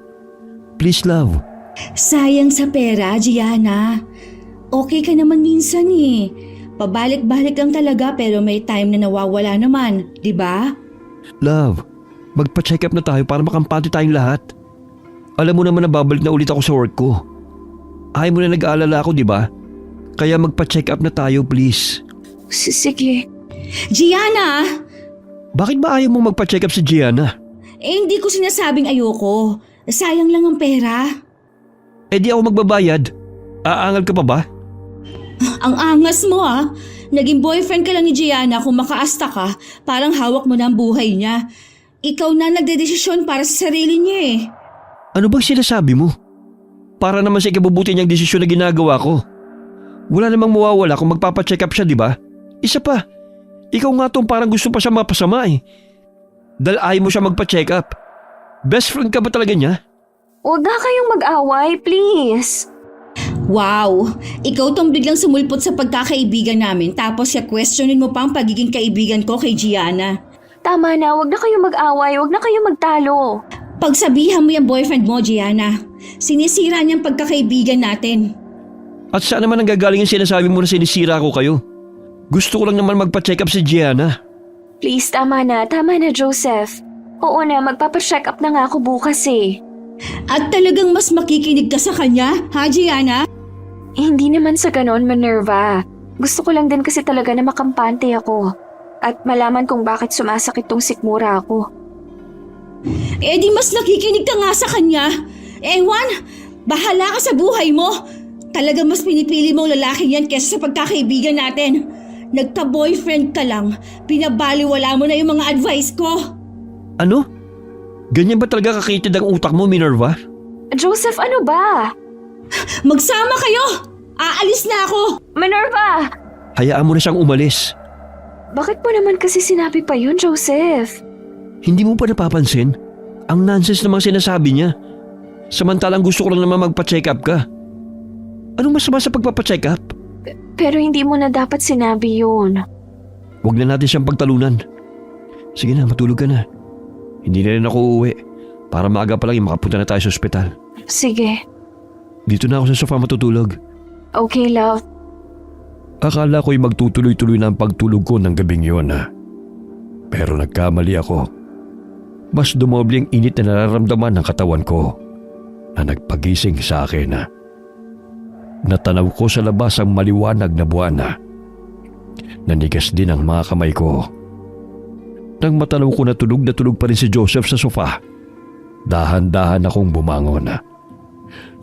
Please, love. Sayang sa pera, Gianna. Okay ka naman minsan eh. Pabalik-balik lang talaga pero may time na nawawala naman, di ba? Love, magpa-check up na tayo para makampante tayong lahat. Alam mo naman na babalik na ulit ako sa work ko. Ayaw mo na nag-aalala ako, di ba? Kaya magpa-check up na tayo, please. Sige. Gianna! Bakit ba ayaw mong magpa-check up si Gianna? Hindi ko sinasabing ayoko. Sayang lang ang pera. Di ako magbabayad. Aangal ka pa ba? Ang angas mo ah. Naging boyfriend ka lang ni Gianna kung makaasta ka, parang hawak mo na ang buhay niya. Ikaw na nagdedesisyon para sa sarili niya eh. Ano bang sinasabi mo? Para naman sa ikabubuti niyang desisyon na ginagawa ko. Wala namang mawawala kung magpapacheck up siya, di ba? Isa pa, ikaw nga tong parang gusto pa siya mapasama eh. Dahil ayaw mo siya magpa-check up. Best friend ka ba talaga niya? Huwag na kayong mag-away, please. Wow! Ikaw tong biglang sumulpot sa pagkakaibigan namin tapos questionin mo pa ang pagiging kaibigan ko kay Gianna. Tama na, huwag na kayong mag-away, huwag na kayong magtalo. Pagsabihan mo yung boyfriend mo, Gianna. Sinisira niyang pagkakaibigan natin. At saan naman ang gagaling yung sinasabi mo na sinisira ko kayo? Gusto ko lang naman magpa-check up si Gianna. Please, tama na, Joseph. Oo na, magpapacheck up na nga ako bukas eh. At talagang mas makikinig ka sa kanya, ha Gianna? Hindi naman sa ganon, Minerva. Gusto ko lang din kasi talaga na makampante ako. At malaman kung bakit sumasakit tong sikmura ako. Di mas nakikinig ka nga sa kanya. Ewan, bahala ka sa buhay mo. Talagang mas pinipili mong lalaki yan kesa sa pagkakaibigan natin. Nagka-boyfriend ka lang, pinabaliwala mo na yung mga advice ko. Ano? Ganyan ba talaga kakitid ang utak mo, Minerva? Joseph, ano ba? Magsama kayo! Aalis na ako! Minerva! Hayaan mo na siyang umalis. Bakit mo naman kasi sinabi pa yun, Joseph? Hindi mo pa napapansin? Ang nonsense namang sinasabi niya. Samantalang gusto ko lang naman magpa-check up ka. Anong masama sa pagpapacheck up? Pero hindi mo na dapat sinabi yun. Huwag na natin siyang pagtalunan. Sige na, matulog ka na. Hindi na rin ako uuwi. Para maaga pa lang makapunta na tayo sa ospital. Sige. Dito na ako sa sofa matutulog. Okay, love. Akala ko'y magtutuloy-tuloy na ang pagtulog ko ng gabing yun. Pero nagkamali ako. Mas dumoble ang init na nararamdaman ng katawan ko na nagpagising sa akin. Natanaw ko sa labas ang maliwanag na buwan. Nanigas din ang mga kamay ko. Nang matanaw ko na tulog pa rin si Joseph sa sofa, dahan-dahan akong bumangon.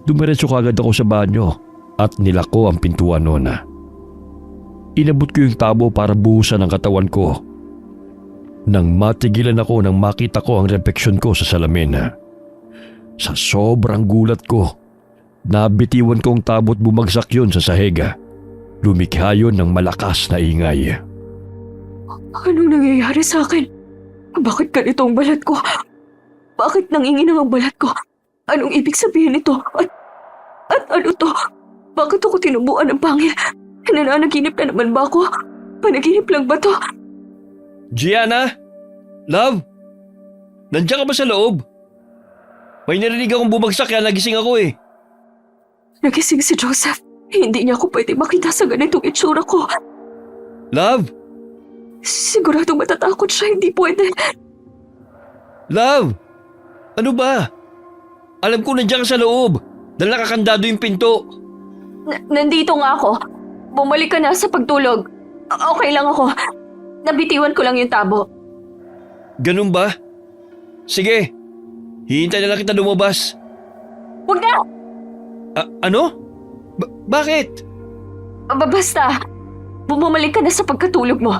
Dumiretso kagad ako sa banyo at nilako ang pintuan noon. Inabot ko yung tabo para buhusan ang katawan ko. Nang matigilan ako nang makita ko ang refleksyon ko sa salamin. Sa sobrang gulat ko, nabitiwan kong tabot bumagsak yun sa sahig. Lumikha yun ng malakas na ingay. Anong nangyayari sa akin? Bakit ganito ang balat ko? Bakit nanginginang ang balat ko? Anong ibig sabihin nito? At ano to? Bakit ako tinubuan ng pangil? Nananaginip na naman ba ako? Panaginip lang ba to? Gianna? Love? Nandiyan ka ba sa loob? May narinig akong bumagsak kaya nagising ako eh. Nagising si Joseph. Hindi niya ako pwede makita sa ganitong itsura ko. Love? Siguradong matatakot siya, hindi pwede. Love? Ano ba? Alam ko nandiyan ka sa loob dahil nakakandado yung pinto. Nandito nga ako. Bumalik ka na sa pagtulog. Okay lang ako. Nabitiwan ko lang yung tabo. Ganun ba? Sige, hihintay na lang kita lumabas. Huwag na! Ano? Bakit? Basta, bumalik ka na sa pagkatulog mo.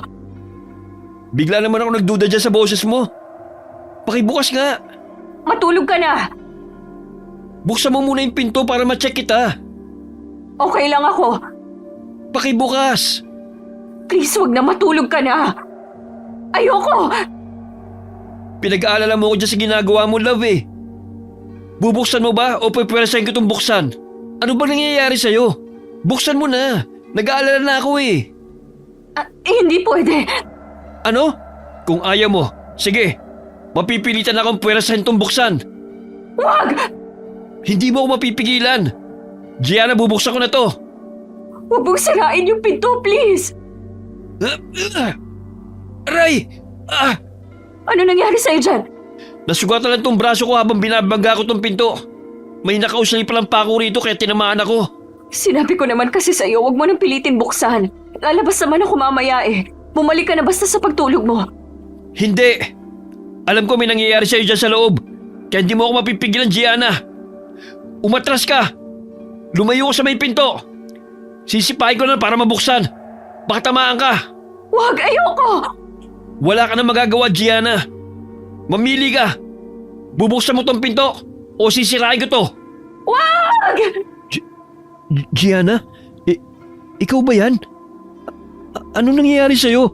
Bigla naman ako nagduda dyan sa boses mo. Pakibukas nga. Matulog ka na! Buksan mo muna yung pinto para ma-check kita. Okay lang ako. Pakibukas. Please, wag na, matulog ka na! Ayoko! Pinag-aalala mo ko dyan sa ginagawa mo, love eh. Bubuksan mo ba o pwepwersahin ko itong buksan? Ano ba nangyayari sa'yo? Buksan mo na. Nag-aalala na ako eh. Hindi pwede. Ano? Kung ayaw mo, sige. Mapipilitan akong pwersahin itong buksan. Wag! Hindi mo ako mapipigilan. Gianna, bubuksan ko na to. Huwag mong sirain yung pinto, please! Aray! Ano nangyari sa'yo dyan? Nasugatan lang tong braso ko habang binabaga ko tong pinto. May nakausali palang pako rito kaya tinamaan ako. Sinabi ko naman kasi sa'yo, huwag mo nang pilitin buksan. Lalabas naman ako mamaya eh. Bumalik ka na basta sa pagtulog mo. Hindi! Alam ko may nangyayari sa'yo dyan sa loob. Kaya hindi mo ako mapipigilan, Gianna. Umatras ka! Lumayo ka sa may pinto! Sisipahin ko na para mabuksan. Baka tamaan ka. Wag! Ayoko! Wala ka na magagawa, Gianna. Mamili ka. Bubuksan mo tong pinto o sisirain ko to. Wag! Gianna? Ikaw ba yan? Anong nangyayari sa'yo?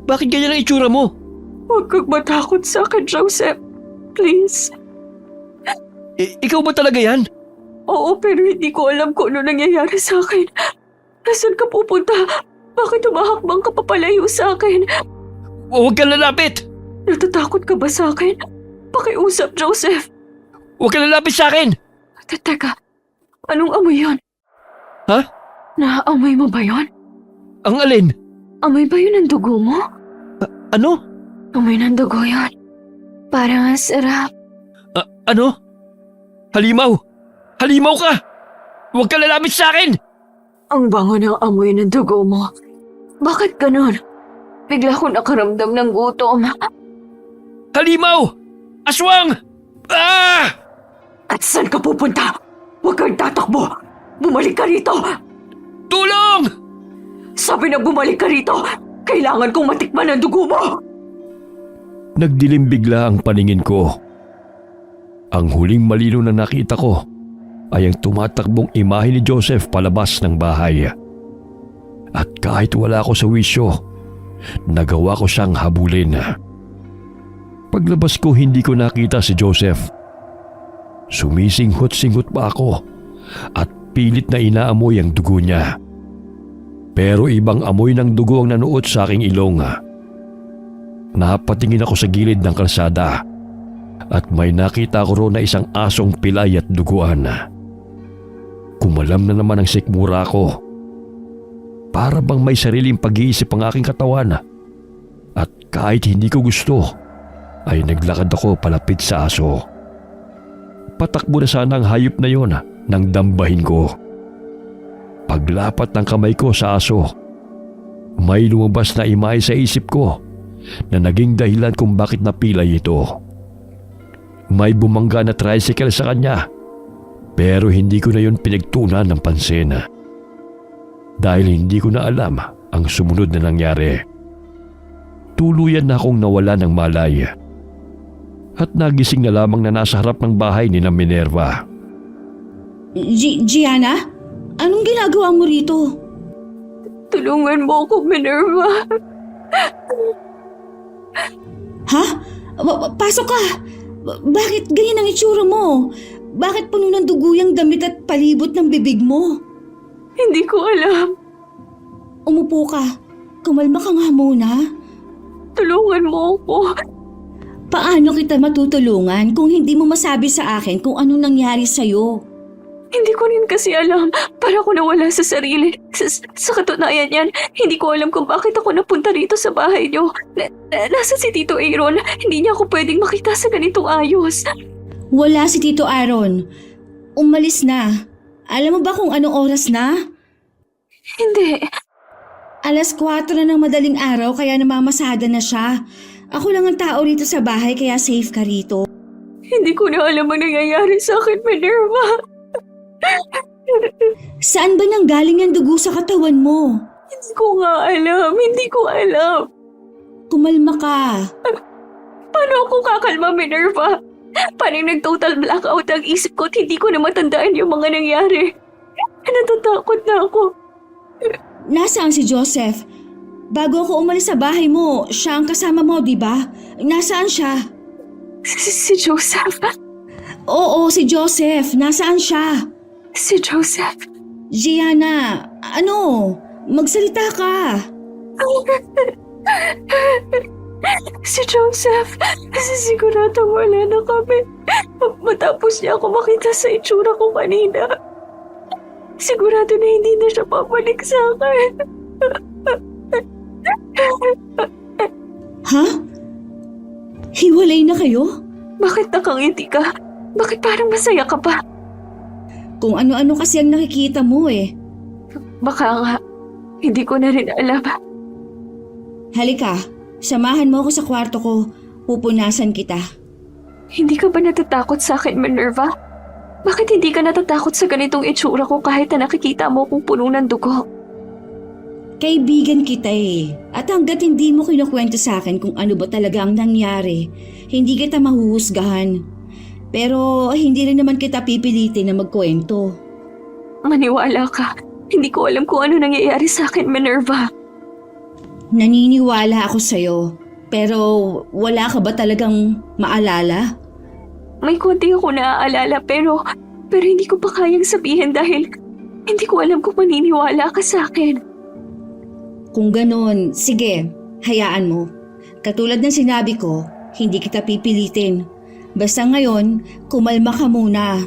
Bakit ganyan ang itsura mo? Huwag kang matakot sa akin, Joseph. Please. Ikaw ba talaga yan? Oo, pero hindi ko alam kung ano nangyayari sa akin. Nasaan ka pupunta? Bakit humahakbang ka papalayo sa akin? Huwag kang lalapit! Natatakot ka ba sa akin? Pakiusap, Joseph. Huwag kang lalapit sa akin! Teka, anong amoy yon? Ha? Naaamoy mo ba yon? Ang alin? Amoy ba yun ng dugo mo? Ano? Amoy ng dugo yon. Parang ang sarap. Ano? Halimaw! Halimaw ka! Huwag kang lalapit sa akin! Ang bango ng amoy ng dugo mo. Bakit ganun? Bigla ko nakaramdam ng gutom. Halimaw! Aswang! Ah! At saan ka pupunta? Huwag kang tatakbo! Bumalik ka rito! Tulong! Sabi na bumalik ka rito! Kailangan kong matikman ang dugo mo! Nagdilim bigla ang paningin ko. Ang huling malino na nakita ko ay ang tumatakbong imahe ni Joseph palabas ng bahay. At kahit wala ako sa wisyo, nagawa ko siyang habulin. Paglabas ko hindi ko nakita si Joseph. Sumisinghot-singhot pa ako at pilit na inaamoy ang dugo niya. Pero ibang amoy ng dugo ang nanuot sa aking ilong. Napatingin ako sa gilid ng kalsada at may nakita ko roon na isang asong pilay at duguan. Kumalam na naman ang sikmura ko. Para bang may sariling pag-iisip ang aking katawan. At kahit hindi ko gusto, ay naglakad ako palapit sa aso. Patakbo na sana ang hayop na yon nang dambahin ko. Paglapat ng kamay ko sa aso, may lumabas na imahe sa isip ko na naging dahilan kung bakit napilay ito. May bumangga na tricycle sa kanya, pero hindi ko na yun pinagtuunan ng pansin. Dahil hindi ko na alam ang sumunod na nangyari. Tuluyan na akong nawala ng malay. At nagising na lamang na nasa harap ng bahay ni na Minerva. Gianna? Anong ginagawa mo rito? Tulungan mo ako, Minerva. Ha? Pasok ka! Bakit ganyan ang itsura mo? Bakit puno ng dugo yung damit at palibot ng bibig mo? Hindi ko alam. Umupo ka. Kumalma ka nga muna. Tulungan mo ako. Paano kita matutulungan kung hindi mo masabi sa akin kung anong nangyari sa'yo? Hindi ko rin kasi alam. Para ko nawala sa sarili. Sa katunayan yan, hindi ko alam kung bakit ako napunta rito sa bahay niyo. Nasa si Tito Aaron. Hindi niya ako pwedeng makita sa ganitong ayos. Wala si Tito Aaron. Umalis na. Alam mo ba kung anong oras na? Hindi. 4:00 na ng madaling araw kaya namamasada na siya. Ako lang ang tao rito sa bahay kaya safe ka rito. Hindi ko na alam ang nangyayari sa akin, Minerva. Saan ba nanggaling ang dugo sa katawan mo? Hindi ko nga alam. Hindi ko alam. Kumalma ka. Paano ako kakalma, Minerva? Parang nag-total blackout ang isip ko at hindi ko na matandaan yung mga nangyari. Natatakot na ako. Nasaan si Joseph? Bago ako umalis sa bahay mo, siya ang kasama mo, di ba? Nasaan siya? Si Joseph? Oo, si Joseph. Nasaan siya? Si Joseph? Gianna, ano? Magsalita ka. Si Joseph, sigurado wala na kami. Matapos niya ako makita sa itsura ko kanina. Sigurado na hindi na siya babalik sa akin. Ha? Hiwalay na kayo? Bakit nakangiti ka? Bakit parang masaya ka pa? Kung ano-ano kasi ang nakikita mo eh. Baka nga, hindi ko na rin alam. Halika, samahan mo ako sa kwarto ko. Pupunasan kita. Hindi ka ba natatakot sa akin, Minerva? Bakit hindi ka natatakot sa ganitong itsura ko kahit na nakikita mo kung puno ng dugo? Kaibigan kita eh. At hanggat hindi mo kinukwento sa akin kung ano ba talaga ang nangyari, hindi kita mahuhusgahan. Pero hindi rin naman kita pipilitin na magkwento. Maniwala ka. Hindi ko alam kung ano nangyayari sa akin, Minerva. Naniniwala ako sa'yo. Pero wala ka ba talagang maalala? May konti ako naaalala pero hindi ko pa kayang sabihin dahil hindi ko alam kung maniniwala ka sa akin. Kung ganon, sige, hayaan mo. Katulad ng sinabi ko, hindi kita pipilitin. Basta ngayon, kumalma ka muna.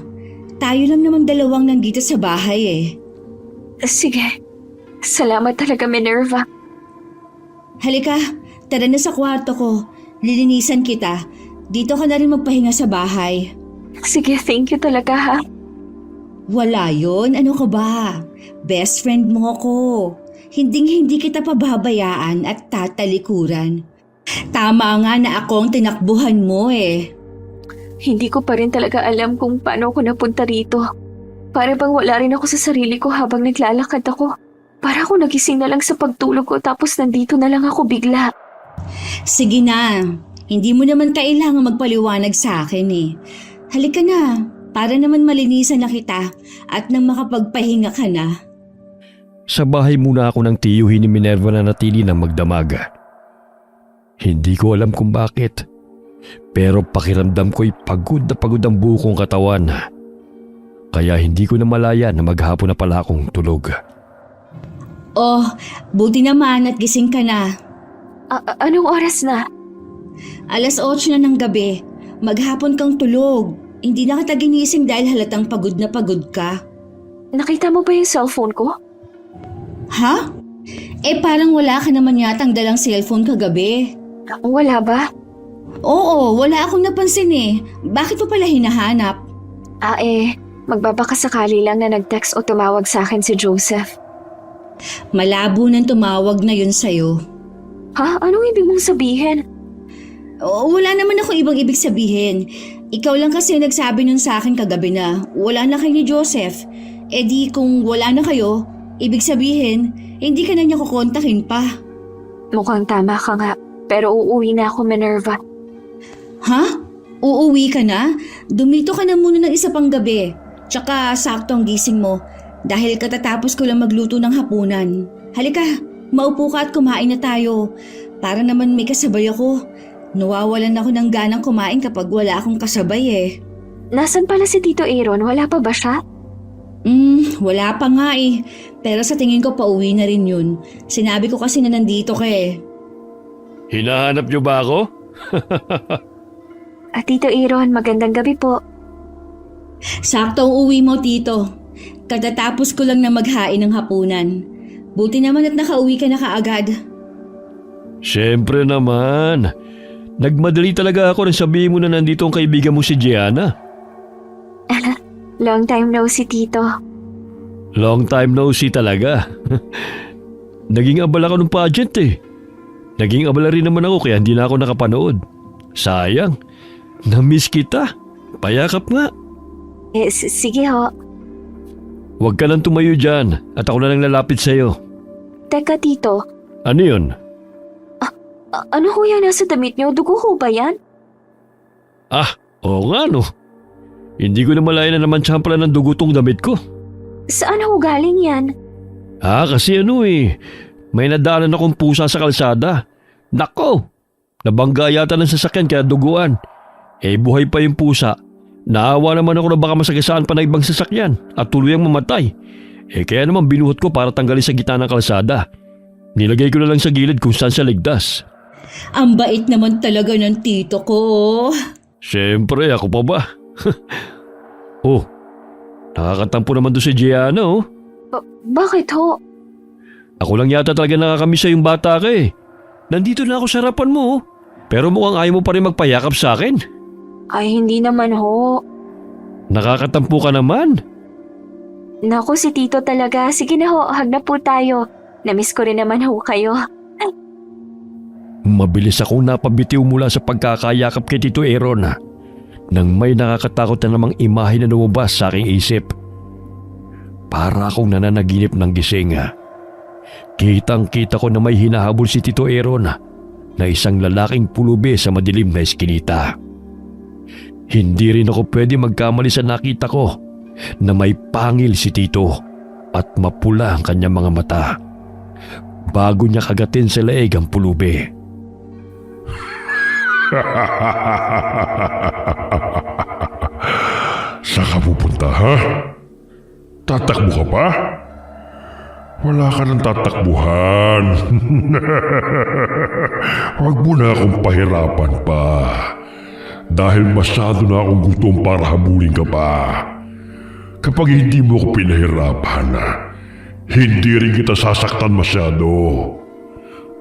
Tayo lang naman dalawang nandito sa bahay eh. Sige. Salamat talaga, Minerva. Halika, tara na sa kwarto ko. Lilinisan kita. Dito ka na rin magpahinga sa bahay. Sige, thank you talaga ha. Wala yon, ano ka ba? Best friend mo ako. Hindi kita pababayaan at tatalikuran. Tama nga na ako ang tinakbuhan mo eh. Hindi ko pa rin talaga alam kung paano ako napunta rito. Para bang wala rin ako sa sarili ko habang naglalakad ako. Para ako nagising na lang sa pagtulog ko tapos nandito na lang ako bigla. Sige na, hindi mo naman kailangan magpaliwanag sa akin eh. Halika na, para naman malinisan na kita at nang makapagpahinga ka na. Sa bahay muna ako ng tiyuhin ni Minerva na natili ng magdamaga. Hindi ko alam kung bakit, pero pakiramdam ko'y pagod ang buo kong katawan. Kaya hindi ko na malaya na maghapon na pala akong tulog. Oh, buti naman at gising ka na. Anong oras na? 8:00 na ng gabi. Maghapon kang tulog. Hindi na kita ginising dahil halatang pagod na pagod ka. Nakita mo ba yung cellphone ko? Ha? Eh parang wala ka naman yatang dalang cellphone kagabi. Wala ba? Oo, wala akong napansin eh. Bakit mo pala hinahanap? Magbabakasakali lang na nag-text o tumawag sa akin si Joseph. Malabo nang tumawag na yun sa'yo. Ha? Anong ibig mong sabihin? Wala naman ako ibang ibig sabihin. Ikaw lang kasi nagsabi nun sa akin kagabi na wala na kayo ni Joseph. E di kung wala na kayo, ibig sabihin, hindi ka na niya kukontakin pa. Mukhang tama ka nga, pero uuwi na ako, Minerva. Ha? Uuwi ka na? Dumito ka na muna ng isa pang gabi. Tsaka sakto ang gising mo dahil katatapos ko lang magluto ng hapunan. Halika, maupo ka at kumain na tayo. Para naman may kasabay ako. Nawawalan ako ng ganang kumain kapag wala akong kasabay eh. Nasaan pala si Tito Aaron? Wala pa ba siya? Wala pa nga eh. Pero sa tingin ko pauwi na rin yun. Sinabi ko kasi na nandito ka eh. Hinahanap niyo ba ako? Tito Aaron, magandang gabi po. Sakto ang uwi mo, Tito. Katatapos ko lang na maghain ng hapunan. Buti naman at nakauwi ka na kaagad. Siyempre naman. Nagmadali talaga ako na sabihin mo na nandito ang kaibigan mo si Gianna. Long time no see, Tito. Long time no see talaga. Naging abala ko ng pageant eh. Naging abala rin naman ako kaya hindi na ako nakapanood. Sayang. Na-miss kita. Payakap nga. Sige ho. Huwag ka nang tumayo dyan at ako na lang lalapit sa'yo. Teka, Tito. Ano yun? Ano ho yan nasa damit niyo? Dugo ho ba yan? Oo nga no. Hindi ko na malaya na naman pala ng dugo tong damit ko. Saan ho galing yan? Kasi may nadaanan akong pusa sa kalsada. Nako! Nabangga yata ng sasakyan kaya duguan. Buhay pa yung pusa. Naawa naman ako na baka masagasaan pa na ibang sasakyan at tuluyang mamatay. Kaya naman binuhot ko para tanggalin sa gitna ng kalsada. Nilagay ko na lang sa gilid kung saan siya ligtas. Ang bait naman talaga ng tito ko. Siyempre, ako pa ba? Nakakatampo naman doon si Gianna Bakit ho? Ako lang yata talaga nakakamiss sa yung bata ka Nandito na ako sa harapan mo Pero mukhang ayaw mo pa rin magpayakap sa akin. Ay, hindi naman ho. Nakakatampo ka naman. Naku, si Tito talaga. Sige na ho, hag na po tayo. Namiss ko rin naman ho kayo. Mabilis akong napabitiw mula sa pagkakayakap kay Tito Aaron nang may nakakatakot na namang imahe na lumabas sa aking isip. Para akong nananaginip ng gising. Kitang-kita ko na may hinahabol si Tito Aaron na isang lalaking pulubi sa madilim na eskinita. Hindi rin ako pwede magkamali sa nakita ko na may pangil si Tito at mapula ang kanyang mga mata bago niya kagatin sa leeg ang pulubi. Saan ka pupunta, ha? Tatakbo ka pa? Wala ka ng tatakbuhan. Huwag mo na akong pahirapan pa. Dahil masyado na akong gutom para habulin ka pa. Kapag hindi mo ako pinahirapan, hindi rin kita sasaktan masyado.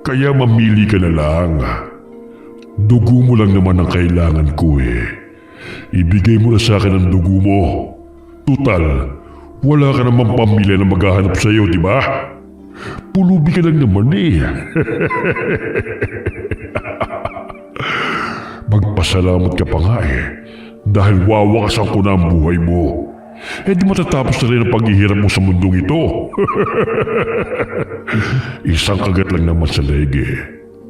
Kaya mamili ka na lang. Dugo mo lang naman ang kailangan ko Ibigay mo na sa akin ang dugo mo. Tutal, wala ka namang pamilya na maghahanap sa iyo, di ba? Pulubi ka lang naman Magpasalamat ka pa nga dahil wawakasan ko na ang buhay mo. Di matatapos na rin ang paghihirap mo sa mundong ito. Isang kagat lang naman sa leeg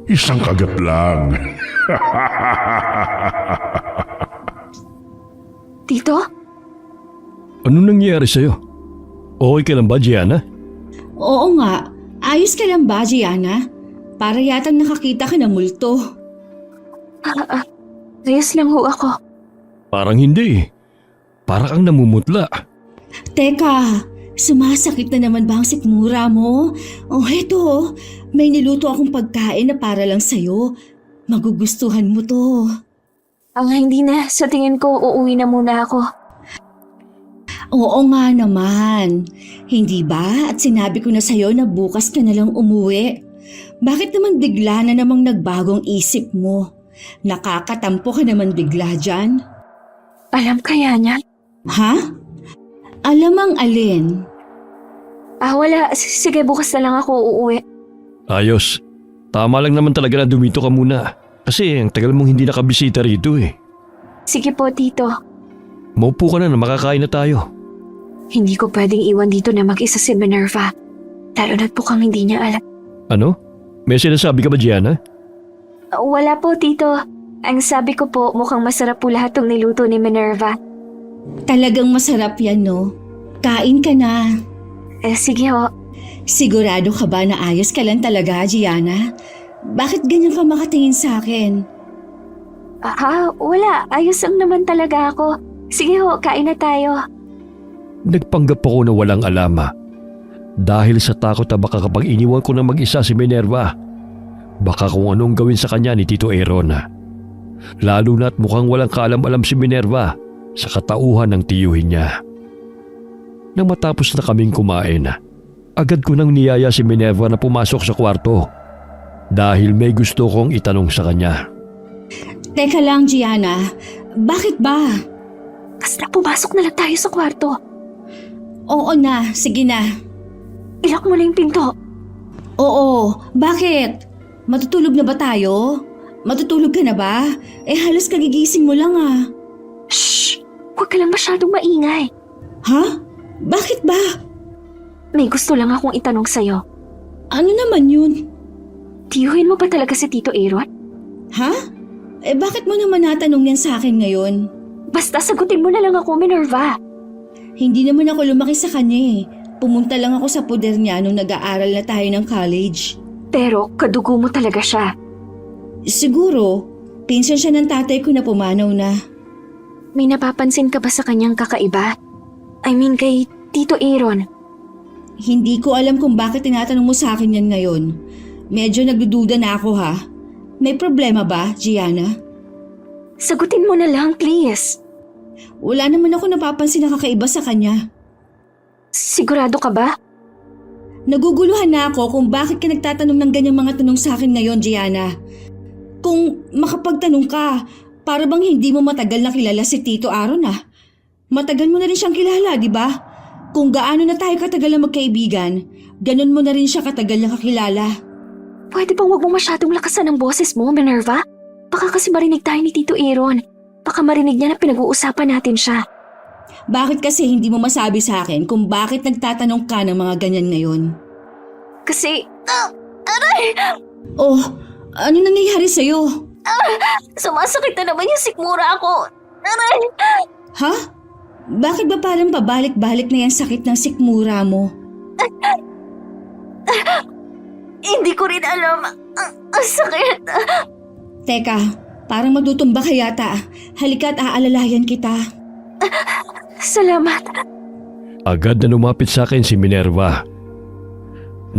Isang kagat lang. Tito? Ano nangyayari sa'yo? Okay ka lang ba, Gianna? Oo nga, ayos ka lang ba, Gianna? Para yatang nakakita ka ng multo. Ayos lang ho ako. Parang hindi. Para kang namumutla. Teka, sumasakit na naman ba ang sikmura mo? Heto, may niluto akong pagkain na para lang sa'yo. Magugustuhan mo to. Hindi na. Sa tingin ko, uuwi na muna ako. Oo nga naman. Hindi ba? At sinabi ko na sa'yo na bukas ka na lang umuwi. Bakit naman bigla na namang nagbagong isip mo? Nakakatampo ka naman bigla dyan. Alam kaya niya? Ha? Alam ang alin? Wala. Sige, bukas na lang ako uuwi. Ayos. Tama lang naman talaga na dumito ka muna. Kasi ang tagal mong hindi nakabisita rito Sige po, Tito. Maupo ka na makakain na tayo. Hindi ko pwedeng iwan dito na mag-isa si Minerva. Lalo na't mukhang hindi niya alam. Ano? May sinasabi ka ba, Gianna? Wala po, Tito. Ang sabi ko po, mukhang masarap po lahat ng niluto ni Minerva. Talagang masarap yan, no? Kain ka na. Sige ho. Sigurado ka ba na ayos ka lang talaga, Gianna? Bakit ganyan ka makatingin sa akin? Wala. Ayos lang naman talaga ako. Sige ho, kain na tayo. Nagpanggap ako na walang alama. Dahil sa takot na baka kapag iniwan ko na mag-isa si Minerva, baka kung anong gawin sa kanya ni Tito Aaron. Lalo na't mukhang walang kaalam-alam si Minerva sa katauhan ng tiyuhin niya. Nang matapos na kaming kumain, agad ko nang niyaya si Minerva na pumasok sa kwarto dahil may gusto kong itanong sa kanya. Teka lang, Gianna. Bakit ba? Basta pumasok na lang tayo sa kwarto. Oo na, sige na. Ilak mo na yung pinto. Oo, bakit? Matutulog na ba tayo? Matutulog ka na ba? Halos kagigising mo lang Shh! Huwag ka lang masyadong maingay. Ha? Bakit ba? May gusto lang akong itanong sa'yo. Ano naman yun? Tiyuhin mo pa talaga si Tito Aaron? Ha? Bakit mo naman natanong yan sa akin ngayon? Basta sagutin mo na lang ako, Minerva. Hindi naman ako lumaki sa kanya eh. Pumunta lang ako sa poder niya nung nag-aaral na tayo ng college. Pero kadugo mo talaga siya. Siguro, pinsan siya ng tatay ko na pumanaw na. May napapansin ka ba sa kanyang kakaiba? I mean kay Tito Aaron. Hindi ko alam kung bakit tinatanong mo sa akin yan ngayon. Medyo nagdududa na ako ha. May problema ba, Gianna? Sagutin mo na lang, please. Wala naman ako napapansin na kakaiba sa kanya. Sigurado ka ba? Naguguluhan na ako kung bakit ka nagtatanong ng ganyang mga tanong sa akin ngayon, Gianna. Kung makapagtanong ka, para bang hindi mo matagal na kilala si Tito Aaron ah. Matagal mo na rin siyang kilala, di ba? Kung gaano na tayo katagal na magkaibigan, ganun mo na rin siya katagal na kakilala. Pwede bang wag mo masyadong lakasan ang boses mo, Minerva? Baka kasi marinig tayo ni Tito Aaron. Baka marinig niya na pinag-uusapan natin siya. Bakit kasi hindi mo masabi sa akin kung bakit nagtatanong ka ng mga ganyan ngayon? Kasi... aray! Oh, ano nangyayari sa'yo? Sumasakit na naman yung sikmura ko. Aray! Ha? Bakit ba parang pabalik-balik na yung sakit ng sikmura mo? Hindi ko rin alam. Ang sakit. Teka, parang madutumba ka yata. Halika't aalalayan kita. Salamat. Agad na lumapit sa akin si Minerva.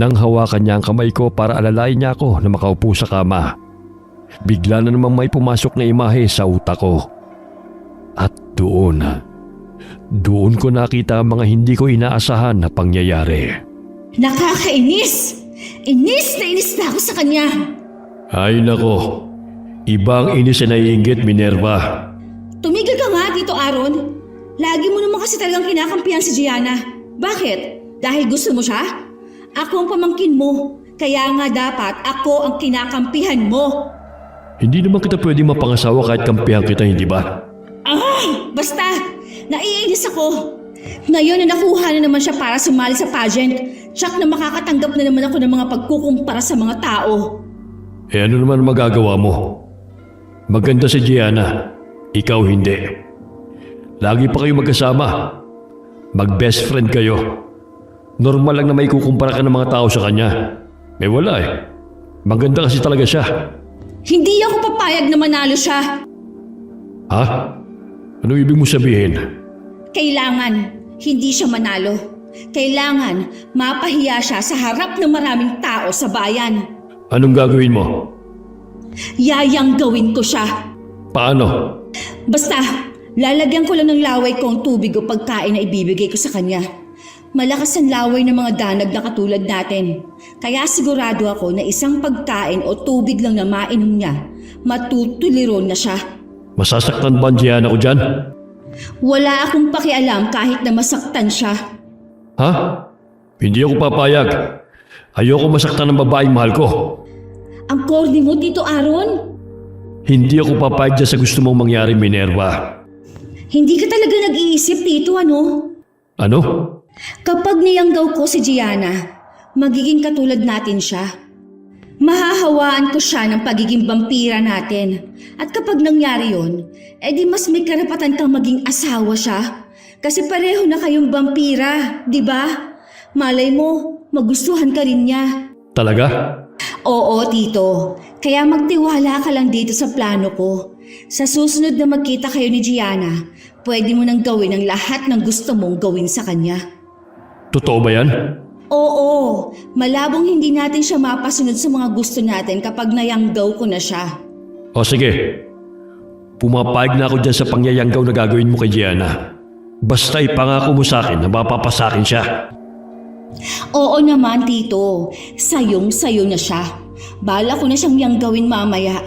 Nang hawakan niya ang kamay ko para alalayan niya ako na makaupo sa kama, bigla na namang may pumasok na imahe sa utak ko. At doon ko nakita ang mga hindi ko inaasahan na pangyayari. Nakakainis! Inis na ako sa kanya! Ay nako, ibang inis na naiinggit, Minerva. Tumigil ka nga, Tito Aaron. Lagi mo naman kasi talagang kinakampihan si Gianna. Bakit? Dahil gusto mo siya? Ako ang pamangkin mo. Kaya nga dapat ako ang kinakampihan mo. Hindi naman kita pwede mapangasawa kahit kampihan kita, hindi ba? Basta, naiinis ako. Ngayon na nakuha na naman siya para sumali sa pageant, tsak na makakatanggap na naman ako ng mga pagkukumpara sa mga tao. Eh ano naman magagawa mo? Maganda si Gianna, ikaw hindi. Lagi pa kayo magkasama. Mag-best friend kayo. Normal lang na may kukumpara ka ng mga tao sa kanya. Eh wala eh. Maganda kasi talaga siya. Hindi ako papayag na manalo siya. Ha? Ano ibig mo sabihin? Kailangan hindi siya manalo. Kailangan mapahiya siya sa harap ng maraming tao sa bayan. Anong gagawin mo? Yayang gawin ko siya. Paano? Basta, lalagyan ko lang ng laway ko ang tubig o pagkain na ibibigay ko sa kanya. Malakas ang laway ng mga danag na katulad natin. Kaya sigurado ako na isang pagkain o tubig lang na mainom niya, matutuliro na siya. Masasaktan ba ang Gianna ko dyan? Wala akong pakialam kahit na masaktan siya. Ha? Hindi ako papayag. Ayoko masaktan ng babaeng mahal ko. Ang corny mo, Tito Aaron. Hindi ako papayag dyan sa gusto mong mangyari, Minerva. Hindi ka talaga nag-iisip, Tito, ano? Ano? Kapag niyanggaw ko si Gianna, magiging katulad natin siya. Mahahawaan ko siya ng pagiging vampira natin. At kapag nangyari yon, edi mas may karapatan kang maging asawa siya. Kasi pareho na kayong vampira, di ba? Malay mo, magustuhan ka rin niya. Talaga? Oo, Tito. Kaya magtiwala ka lang dito sa plano ko. Sa susunod na magkita kayo ni Gianna, pwede mo nang gawin ang lahat ng gusto mong gawin sa kanya. Totoo ba yan? Oo, malabong hindi natin siya mapasunod sa mga gusto natin kapag nayanggaw ko na siya. O sige, pumapayag na ako dyan sa pangyayanggaw na gagawin mo kay Gianna. Basta ipangako mo sa akin na mapapasakin siya. Oo naman, Tito. Sayong-sayo na siya. Bala ko na siyang yanggawin mamaya.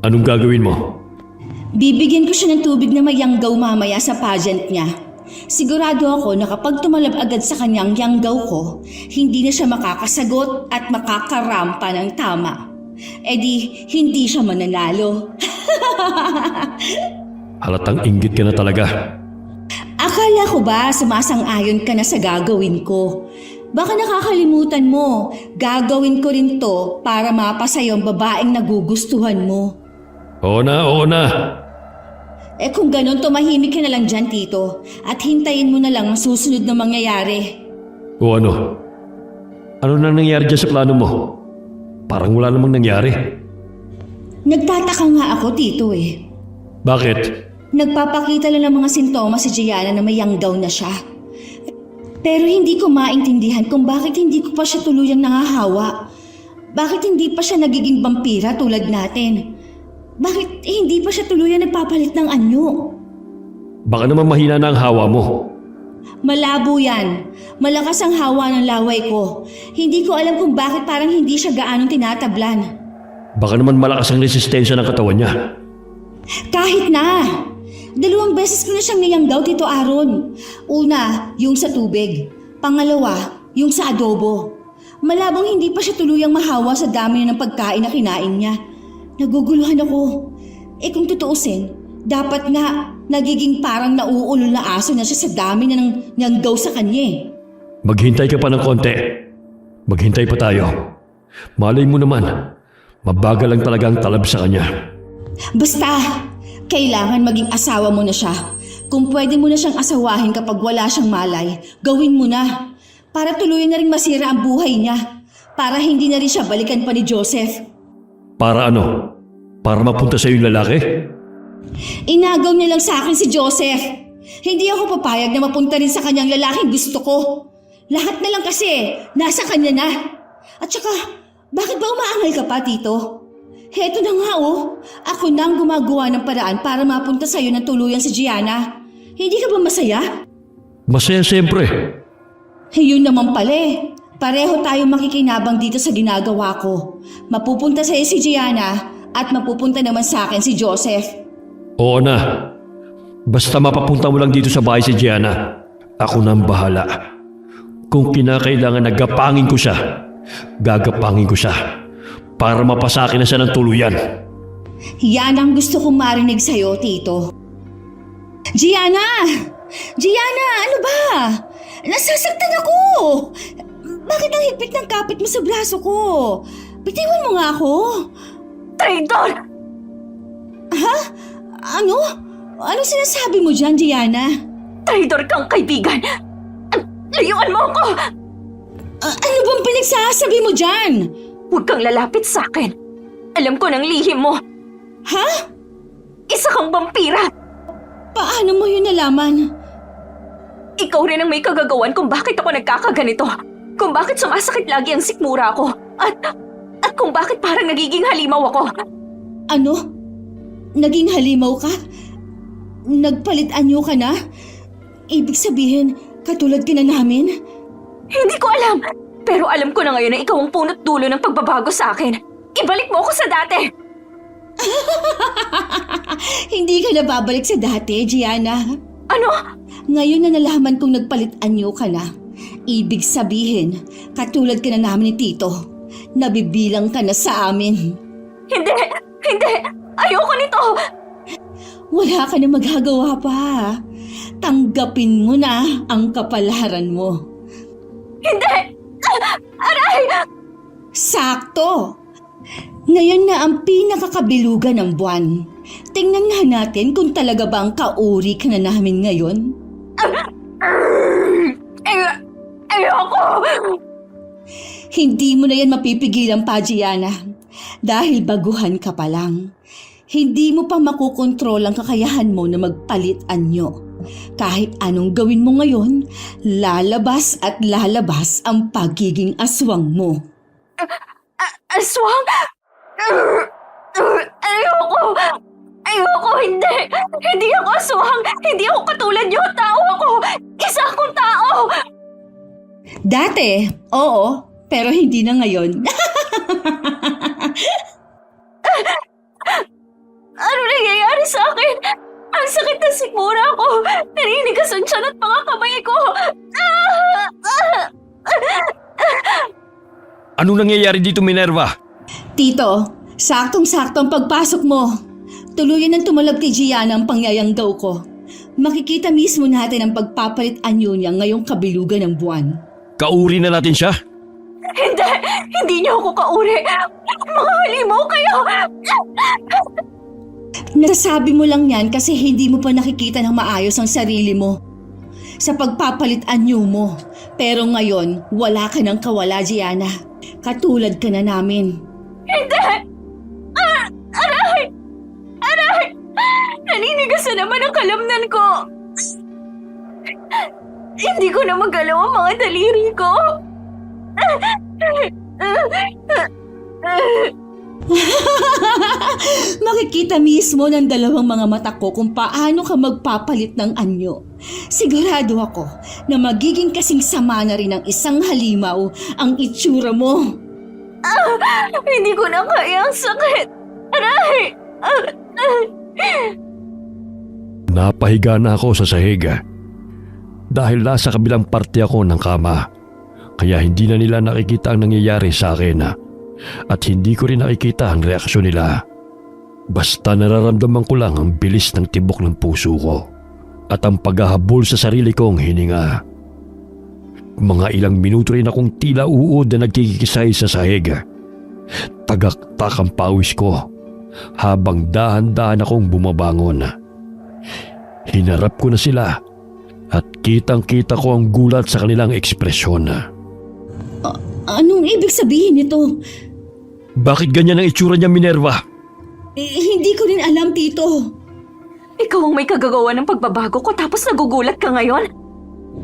Anong gagawin mo? Bibigyan ko siya ng tubig na mayanggaw mamaya sa pageant niya. Sigurado ako na kapag tumalab agad sa kanyang yanggaw ko, hindi na siya makakasagot at makakarampa ng tama. E di, hindi siya mananalo. Halatang inggit ka na talaga. Akala ko ba sumasang-ayon ka na sa gagawin ko? Baka nakakalimutan mo, gagawin ko rin to para mapasaya ang babaeng nagugustuhan mo. Oo na, oo na. Eh kung ganun, tumahimik ka na lang dyan, Tito. At hintayin mo na lang ang susunod na mangyayari. O ano? Ano na nangyari dyan sa plano mo? Parang wala namang nangyari. Nagtataka nga ako, Tito eh. Bakit? Nagpapakita lang ng mga sintomas si Gianna na may young down na siya. Pero hindi ko maintindihan kung bakit hindi ko pa siya tuluyang nangahawa. Bakit hindi pa siya nagiging vampira tulad natin? Bakit hindi pa siya tuluyang nagpapalit ng anyo? Baka naman mahina na ang hawa mo. Malabo yan. Malakas ang hawa ng laway ko. Hindi ko alam kung bakit parang hindi siya gaanong tinatablan. Baka naman malakas ang resistensya ng katawan niya. Kahit na! 2 beses ko na siyang niyanggaw, Tito Aaron. Una, yung sa tubig. Pangalawa, yung sa adobo. Malabong hindi pa siya tuluyang mahawa sa dami ng pagkain na kinain niya. Naguguluhan ako. Eh kung tutuusin, dapat nga nagiging parang nauulol na aso na siya sa dami na ng niyanggaw sa kanya eh. Maghintay ka pa ng konti. Maghintay pa tayo. Malay mo naman, mabagal lang talaga ang talab sa kanya. Basta, kailangan maging asawa mo na siya. Kung pwede mo na siyang asawahin kapag wala siyang malay, gawin mo na. Para tuluyan na rin masira ang buhay niya. Para hindi na rin siya balikan pa ni Joseph. Para ano? Para mapunta sa yung lalaki? Inagaw niya lang sa akin si Joseph. Hindi ako papayag na mapunta rin sa kanyang lalaking gusto ko. Lahat na lang kasi, nasa kanya na. At saka, bakit ba umaangal ka pa, Tito? Heto na nga oh, ako na ang gumagawa ng paraan para mapunta sa'yo ng tuluyan si Gianna. Hindi ka ba masaya? Masaya siyempre. Yun naman pala eh. Pareho tayo makikinabang dito sa ginagawa ko. Mapupunta sa'yo si Gianna at mapupunta naman sa akin si Joseph. Oo na. Basta mapapunta mo lang dito sa bahay si Gianna. Ako na ang bahala. Kung kinakailangan na gapangin ko siya, gagapangin ko siya. Para mapasakin na siya ng tuluyan. Yan ang gusto kong marinig sa'yo, Tito. Gianna! Gianna, ano ba? Nasasaktan ako! Bakit ang higpit ng kapit mo sa braso ko? Bitiwan mo nga ako. Traidor! Ha? Ano? Ano sinasabi mo dyan, Gianna? Traidor kang kaibigan! Layuan mo ako! Ano bang pinagsasabi mo dyan? Huwag kang lalapit sa akin. Alam ko ng lihim mo. Ha? Isa kang vampira. Paano mo yun nalaman? Ikaw rin ang may kagagawan kung bakit ako nagkakaganito. Kung bakit sumasakit lagi ang sikmura ko. At kung bakit parang nagiging halimaw ako. Ano? Naging halimaw ka? Nagpalit anyo ka na? Ibig sabihin, katulad ka na namin? Hindi ko alam. Pero alam ko na ngayon na ikaw ang punot dulo ng pagbabago sa akin. Ibalik mo ako sa dati. Hindi ka na babalik sa dati, Gianna. Ano? Ngayon na nalaman kong nagpalit anyo ka na. Ibig sabihin, katulad ka na namin ni Tito. Nabibilang ka na sa amin. Hindi! Hindi! Ayoko nito! Wala ka na magagawa pa. Tanggapin mo na ang kapalaran mo. Hindi! Aray! Sakto! Ngayon na ang pinakakabilugan ng buwan. Tingnan nga natin kung talaga ba ang kauri ka na namin ngayon. Ayoko! Hindi mo na yan mapipigilan pa, Gianna. Dahil baguhan ka pa lang. Hindi mo pa makukontrol ang kakayahan mo na magpalit anyo. Kahit anong gawin mo ngayon, lalabas at lalabas ang pagiging aswang mo. Aswang? Ayoko! Ayoko! Hindi! Hindi ako aswang! Hindi ako katulad niyo! Tao ako! Isa akong tao! Dati, oo, pero hindi na ngayon. Ano nangyayari sa akin? Ang sakit na sikmura ko! Naninigas ang tiyan at mga kamay ko! Anong nangyayari dito, Minerva? Tito, saktong-sakto ang pagpasok mo. Tuluyan ng tumalab kay Gianna ang pangyayanggaw ko. Makikita mismo natin ang pagpapalit anyo niya ngayong kabilugan ng buwan. Kauri na natin siya? Hindi! Hindi niyo ako kauri! Mga halimaw kayo! Nasabi mo lang yan kasi hindi mo pa nakikita ng maayos ang sarili mo. Sa pagpapalit anyo mo. Pero ngayon, wala ka ng kawala, Gianna. Katulad ka na namin. Hindi! Aray! Aray! Naninigas na naman ang kalamnan ko! Hindi ko na magalaw ang mga daliri ko! Makikita mismo ng dalawang mga mata ko kung paano ka magpapalit ng anyo. Sigurado ako na magiging kasing sama na rin ng isang halimaw ang itsura mo. Hindi ko na kaya ang sakit! Aray! Napahiga na ako sa sahig dahil nasa kabilang parte ako ng kama. Kaya hindi na nila nakikita ang nangyayari sa akin at hindi ko rin nakikita ang reaksyon nila. Basta nararamdaman ko lang ang bilis ng tibok ng puso ko at ang paghahabol sa sarili kong hininga. Mga ilang minuto rin akong tila uod na nagkikisay sa sahig. Tagaktak ang pawis ko habang dahan-dahan akong bumabangon. Hinarap ko na sila at kitang-kita ko ang gulat sa kanilang ekspresyon. Anong ibig sabihin nito? Bakit ganyan ang itsura niya, Minerva? Hindi ko rin alam, Tito. Ikaw ang may kagagawa ng pagbabago ko tapos nagugulat ka ngayon?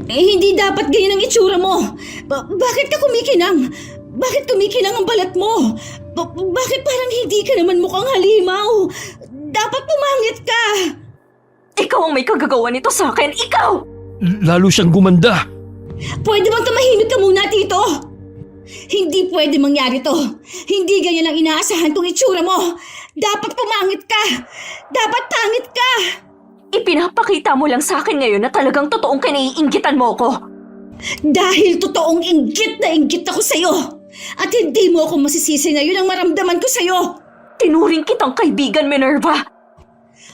Hindi dapat ganyan ang itsura mo. Bakit ka kumikinang? Bakit kumikinang ang balat mo? Bakit parang hindi ka naman mukhang halimaw? Dapat pumangit ka. Ikaw ang may kagagawa nito sa akin! Ikaw! Lalo siyang gumanda. Pwede bang tumahimik ka muna, Tito? Hindi pwede mangyari to. Hindi ganyan ang inaasahan tong itsura mo. Dapat pumangit ka. Dapat pangit ka. Ipinapakita mo lang sa akin ngayon na talagang totoong kinaiinggitan mo ko. Dahil totoong inggit na inggit ako sa'yo. At hindi mo ako masisisi ngayon ang maramdaman ko sa'yo. Tinuring kitang kaibigan, Minerva.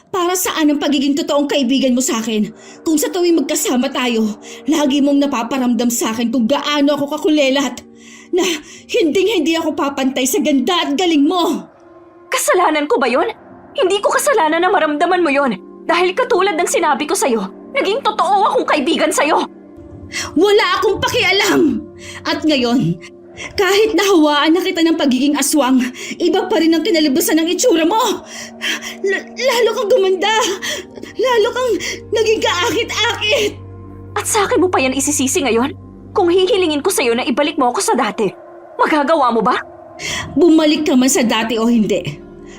Para saan ang pagiging totoong kaibigan mo sa akin? Kung sa tuwing magkasama tayo, lagi mong napaparamdam sa akin kung gaano ako kakulelat. Na hindi ako papantay sa ganda at galing mo. Kasalanan ko ba yon? Hindi ko kasalanan na maramdaman mo yon. Dahil katulad ng sinabi ko sa'yo, naging totoo akong kaibigan sa'yo. Wala akong pakialam. At ngayon, kahit nahawaan na kita ng pagiging aswang, iba pa rin ang kinalibusan ng itsura mo. Lalo kang gumanda. Lalo kang naging kaakit-akit. At sa akin mo pa yan isisisi ngayon? Kung hihilingin ko sa'yo na ibalik mo ako sa dati, magagawa mo ba? Bumalik ka man sa dati o hindi,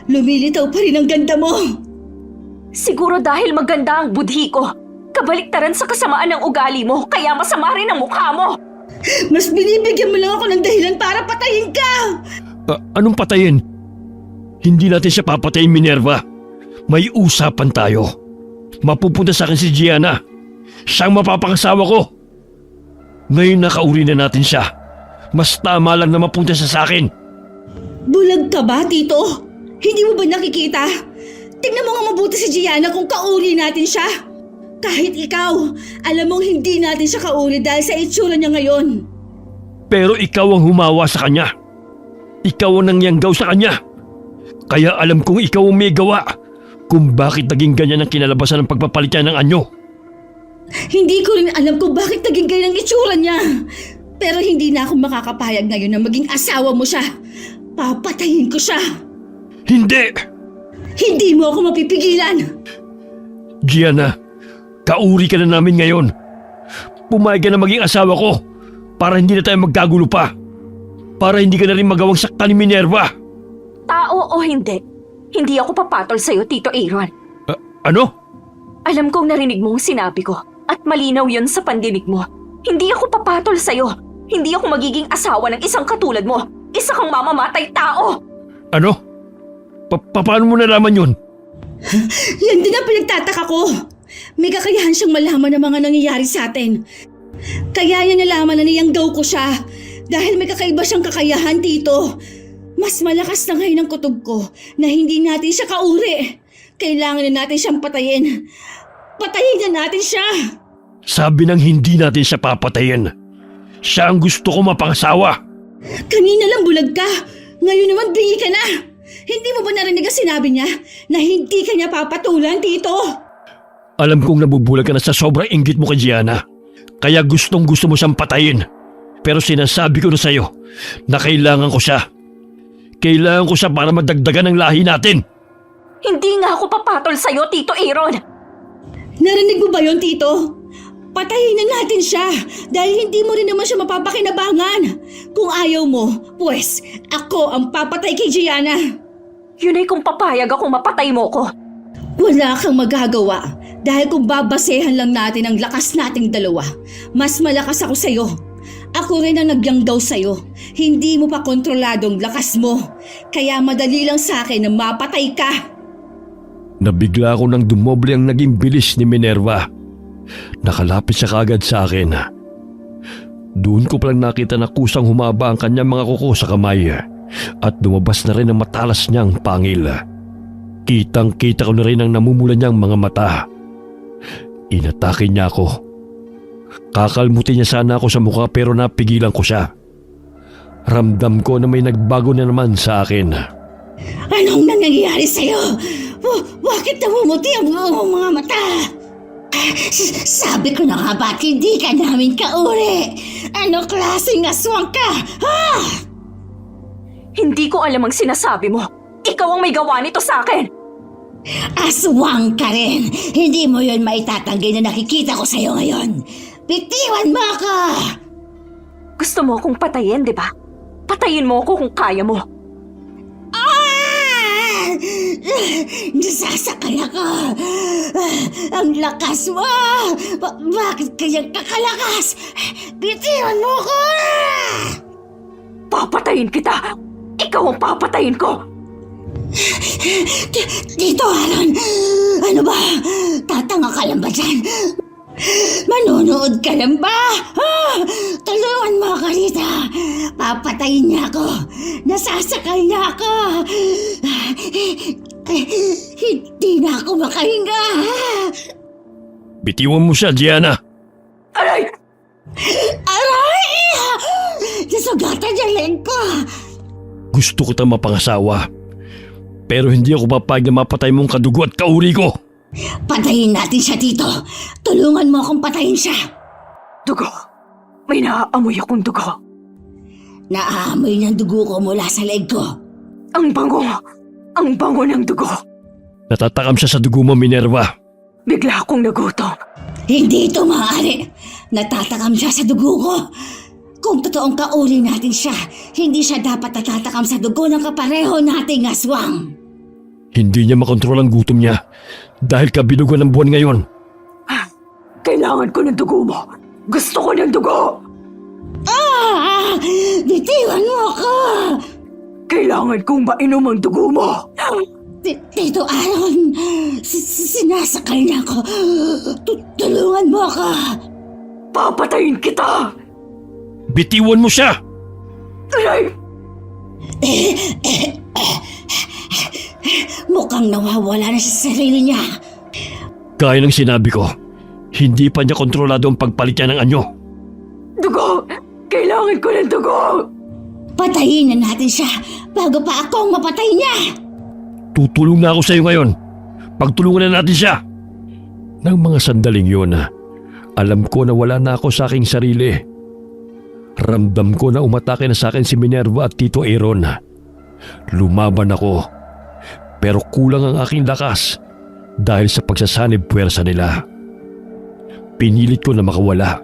lumilitaw pa rin ang ganda mo. Siguro dahil maganda ang budhi ko. Kabaliktaran sa kasamaan ng ugali mo, kaya masama rin ang mukha mo. Mas binibigyan mo lang ako ng dahilan para patayin ka. Anong patayin? Hindi natin siya papatayin, Minerva. May usapan tayo. Mapupunta sa akin si Gianna. Siyang mapapakasawa ko. Ngayon nakauri na natin siya. Mas tama lang na mapunta siya sa akin. Bulag ka ba, Tito? Hindi mo ba nakikita? Tingnan mo nga mabuti si Gianna kung kauri natin siya. Kahit ikaw, alam mong hindi natin siya kauri dahil sa itsura niya ngayon. Pero ikaw ang humawa sa kanya. Ikaw ang nangyanggaw sa kanya. Kaya alam kong ikaw ang may gawa kung bakit naging ganyan ang kinalabasan ng pagpapalit niya ng anyo. Hindi ko rin alam kung bakit naging ganyan ang itsura niya. Pero hindi na ako makakapayag ngayon na maging asawa mo siya. Papatayin ko siya. Hindi! Hindi mo ako mapipigilan. Gianna, kauri ka na namin ngayon. Pumayag ka na maging asawa ko para hindi na tayo magkagulo pa. Para hindi ka na rin magawang saktan ni Minerva. Tao o hindi, hindi ako papatol sa'yo, Tito Aaron. Ano? Alam kong narinig mo ang sinabi ko at malinaw yon sa pandinig mo. Hindi ako papatol sa'yo. Hindi ako magiging asawa ng isang katulad mo. Isa kang mamamatay tao. Ano? Paano mo nalaman yun? Yan din ang pinagtataka ko. May kakayahan siyang malaman ng mga nangyayari sa atin. Kaya niya nalaman na niyanggaw ko siya. Dahil may kakaiba siyang kakayahan, Tito. Mas malakas na ngayon ang kutob ko na hindi natin siya kauri. Kailangan na natin siyang patayin. Patayin na natin siya. Sabi nang hindi natin siya papatayin. Siya ang gusto ko mapangasawa. Kanina lang bulag ka. Ngayon naman bingi ka na. Hindi mo ba narinig ang sinabi niya na hindi ka niya papatulan, Tito? Alam kong nabubulag ka na sa sobrang inggit mo kay Gianna. Kaya gustong gusto mo siyang patayin. Pero sinasabi ko na sa'yo na kailangan ko siya. Kailangan ko siya para madagdagan ang lahi natin. Hindi nga ako papatol sa'yo, Tito Aaron. Narinig mo ba yon, Tito? Patayin na natin siya dahil hindi mo rin naman siya mapapakinabangan. Kung ayaw mo, pues ako ang papatay kay Gianna. Yun ay kung papayag akong mapatay mo ko. Wala kang magagawa dahil kung babasehan lang natin ang lakas nating dalawa, mas malakas ako sa'yo. Ako rin ang nagyanggaw sa'yo. Hindi mo pa kontroladong lakas mo. Kaya madali lang sa akin na mapatay ka. Nabigla ako nang dumoble ang naging bilis ni Minerva. Nakalapit siya kagad sa akin. Doon ko palang nakita na kusang humaba ang kanyang mga kuko sa kamay at lumabas na rin ang matalas niyang pangil. Kitang-kita ko na rin ang namumula niyang mga mata. Inatake niya ako. Kakalmutin niya sana ako sa mukha pero napigilan ko siya. Ramdam ko na may nagbago na naman sa akin. Anong nangyayari sa'yo? Bakit namumuti ang mga mata? Sabi ko na nga ba't hindi ka namin kauri? Ano klaseng aswang ka? Ha? Hindi ko alam ang sinasabi mo. Ikaw ang may gawa nito sa akin. Aswang ka rin. Hindi mo yun maitatanggi na nakikita ko sa'yo ngayon. Bitiwan mo ako! Gusto mo akong patayin, di ba? Patayin mo ako kung kaya mo. Nasasakay ako. Ang lakas mo. Bakit kaya kakalakas? Bitiwan mo ko! Papatayin kita! Ikaw ang papatayin ko! Tito Aaron, ano ba? Tatanga ka lang ba dyan? Manunood ka lang ba? Tulungan mo ako dito. Papatayin niya ako. Nasasakay niya ako. Hindi na ako makahinga. Bitiwan mo siya, Gianna. Aray! Aray! Nasugatan niya leg ko. Gusto ko tang mapangasawa. Pero hindi ako papayag na mapatay mong kadugo at kauri ko. Patayin natin siya, Tito. Tulungan mo akong patayin siya. Dugo. May naaamoy akong dugo. Naaamoy ng dugo ko mula sa leg ko. Ang bango. Ang bango ng dugo. Natatakam siya sa dugo mo, Minerva. Bigla akong nagutom. Hindi ito maaari. Natatakam siya sa dugo ko. Kung totoong kauri natin siya, hindi siya dapat natatakam sa dugo ng kapareho nating aswang. Hindi niya makontrol ang gutom niya dahil kabilugan ng buwan ngayon. Kailangan ko ng dugo mo. Gusto ko ng dugo. Bitiwan mo ako! Kailangan kong mainom ang dugo mo. Tito Aaron, sinasakal niya ako. Tulungan mo ako. Papatayin kita. Bitiwan mo siya! Aray! Mukhang nawawala na sa sarili niya. Gaya ng sinabi ko, hindi pa niya kontrolado ang pagpalit niya ng anyo. Dugo! Kailangan ko ng dugo! Patayin na natin siya bago pa ako ang mapatay niya. Tutulong na ako sa iyo ngayon. Pagtulungan na natin siya. Nang mga sandaling yun, alam ko na wala na ako sa aking sarili. Ramdam ko na umatake na sa akin si Minerva at Tito Aaron. Lumaban ako, pero kulang ang aking lakas dahil sa pagsasanib puwersa nila. Pinilit ko na makawala.